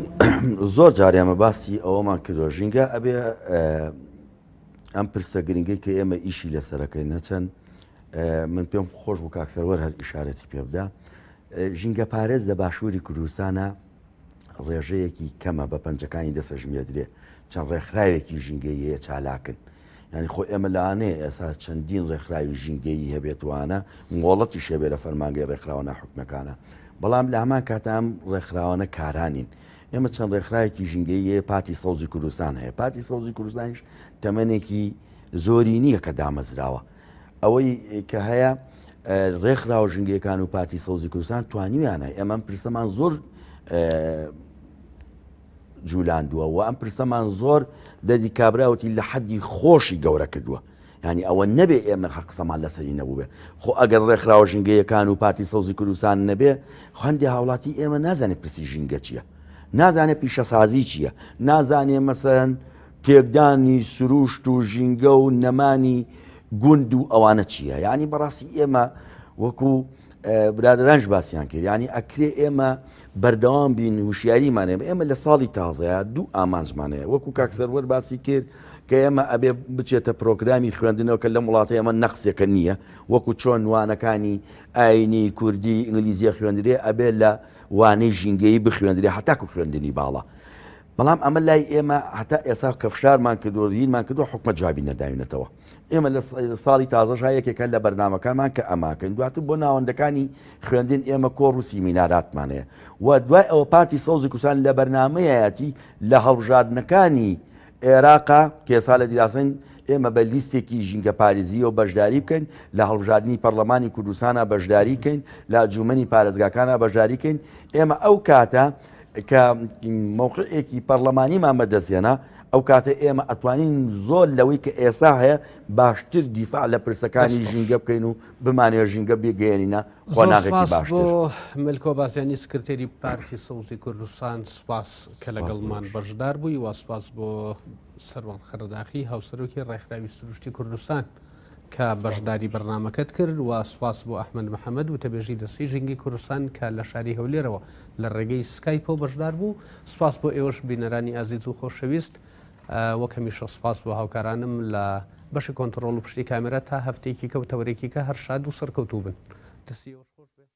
زۆر جاریامە باسی ئەوەمان کردوە ژینگە ئەبێ ئەم پرسە گرنگەی کە ئێمە ئیشی لەسەرەکەی نەچەند من پێم خۆش بوو کاکسەروەر هەر ئیشارەتی پێ بدە ژینگە پارێز لە باشووری کوردستانە ڕێژەیەکی کەمە بە پەنجەکانی دەسەژمێدرێ چەند ڕێکخراوێکی ژینگەیە چالاکن ینی خۆ ئێمە لەوانەیە ئێستا چەندین ڕێکخراوی ژینگەیی هەبێتوانە مۆڵەتی شێبێ لە فەرمانگەی ڕێکخراوە ناحکومەکانە بەڵام لە هەمان کاتە ئەم ڕێکخراوانە کارانین ئێمە چەند ڕێکخراوێکی ژینگەیە پارتی سەوزی کوردستان هەیە پارتی سەوزی کوردستانیش تەمەنێکی زۆری نییە کە دامەزراوە ئەوەی کە هەیە ڕێکخراوە ژنگەکان و پارتی سەوزی کوردستان توانیویانە ئێمە پرسەمان زۆر جولاندووە و ئەم پرسەمان زۆر دەدی کابراوەتی لە حەدی خۆشی گەورە کردووە. ینی ئەوە نەبێ ئێمە حەقسەمان لەسەری نەبوو بێ خۆ ئەگەر ڕێکخراوە ژنگەیەکان و پارتی سەوزی کوردستان نەبێ خوێندی هاوڵاتی ئێمە نازانێت پرسی ژینگە چییە، نازانێت پیشەسازی چییە، نازانێ مەسەن تێکدانی سروشت و ژینگە و نەمانی گوند و ئەوانە چییە. ینی بەڕاستی ئێمە وەکو برادرانش باسییان کرد، ینی ئەکرێ ئێمە بەردەوام بین وشیاریمانێ ئێمە لە ساڵی تازەیە دوو ئامانجمانەیە وەکو کاکسەروەر باسی کرد کە ئێمە ئەبێ بچێتە پرۆگرامی خوێندنەوە کە لە وڵاتی ئەمە نەخسێکە نییە وەکو چۆن وانەکانی ئاینی کوردی ئینگلیزیە خوێندرێ ئەبێ لە وانەی ژینگەی بخوێندرێ هەتاکو خوێندنی باڵە. بەڵام ئەمە لای ئێمە هەتا ئێسا کە فشارمان کردو ڕینمان کردو حکومە جوابی نەداوینەتەوە. ئێمە لە ساڵی تازەش یەکێکە لە بەرنامەکانمان کە ئەماکەین دواتر بۆ ناوەندەکانی خوێندن ئێمە کۆڕ و سیمیناراتمانەیە و دوای ئەوە پارتی سەوزی کوردستان لە بەرنامەیەتی لە هەڵبژاردنەکانی عێراقا کێسا لە دیراسەن ئێمە بە لیستێکی ژینگە پارێزی و بەشداری بکەین لە هەڵبژاردننی پەرلەمانی کوردستانە بەشداری بکەین لە جومەنی پارێزگاکانە بەشداری بکەین. ئێمە ئەو کاتە کە موقعێکی پەرلەمانیمان بەدەستێنە ئەو کاتە ئێمە ئەتوانین زۆر لەوەی کە ئێستا هەیە باشتر دیفاع لە پرسەکانی ژینگە بکەین و بمانێ ژینگە بێگەێنینە خۆناغێکی باشتر. بۆ ملکۆ بازیانی سکرتێری پارتی سەوزی کوردستان سوپاس کە لەگەڵمان بەشدار بووی و سوپاس بۆ سەروان خەرداخی هاوسەرۆکی ڕێکخراوی سروشتی کوردستان کە بەشداری بەرنامەکەت کرد و سوپاس بۆ ئەحمەد محەممەد و تەبێژی دەستی ژینگی کوردستان کە لە شاری هەولێرەوە لە ڕێگەی سکایپۆ بەشدار بوو. سوپاس بۆ ئێوەش بینەرانی ئازیز و خۆشەویست وەک هەمیشە سوپاس بۆ هاوکارانم لە بەشی کۆنتڕۆڵ و پشتی کامێرە تا هەفتەیەکی کەوتەوەرێکی کە هەر شاد و سەرکەوتوو بن. دەستی ئێوەش خۆش بێت.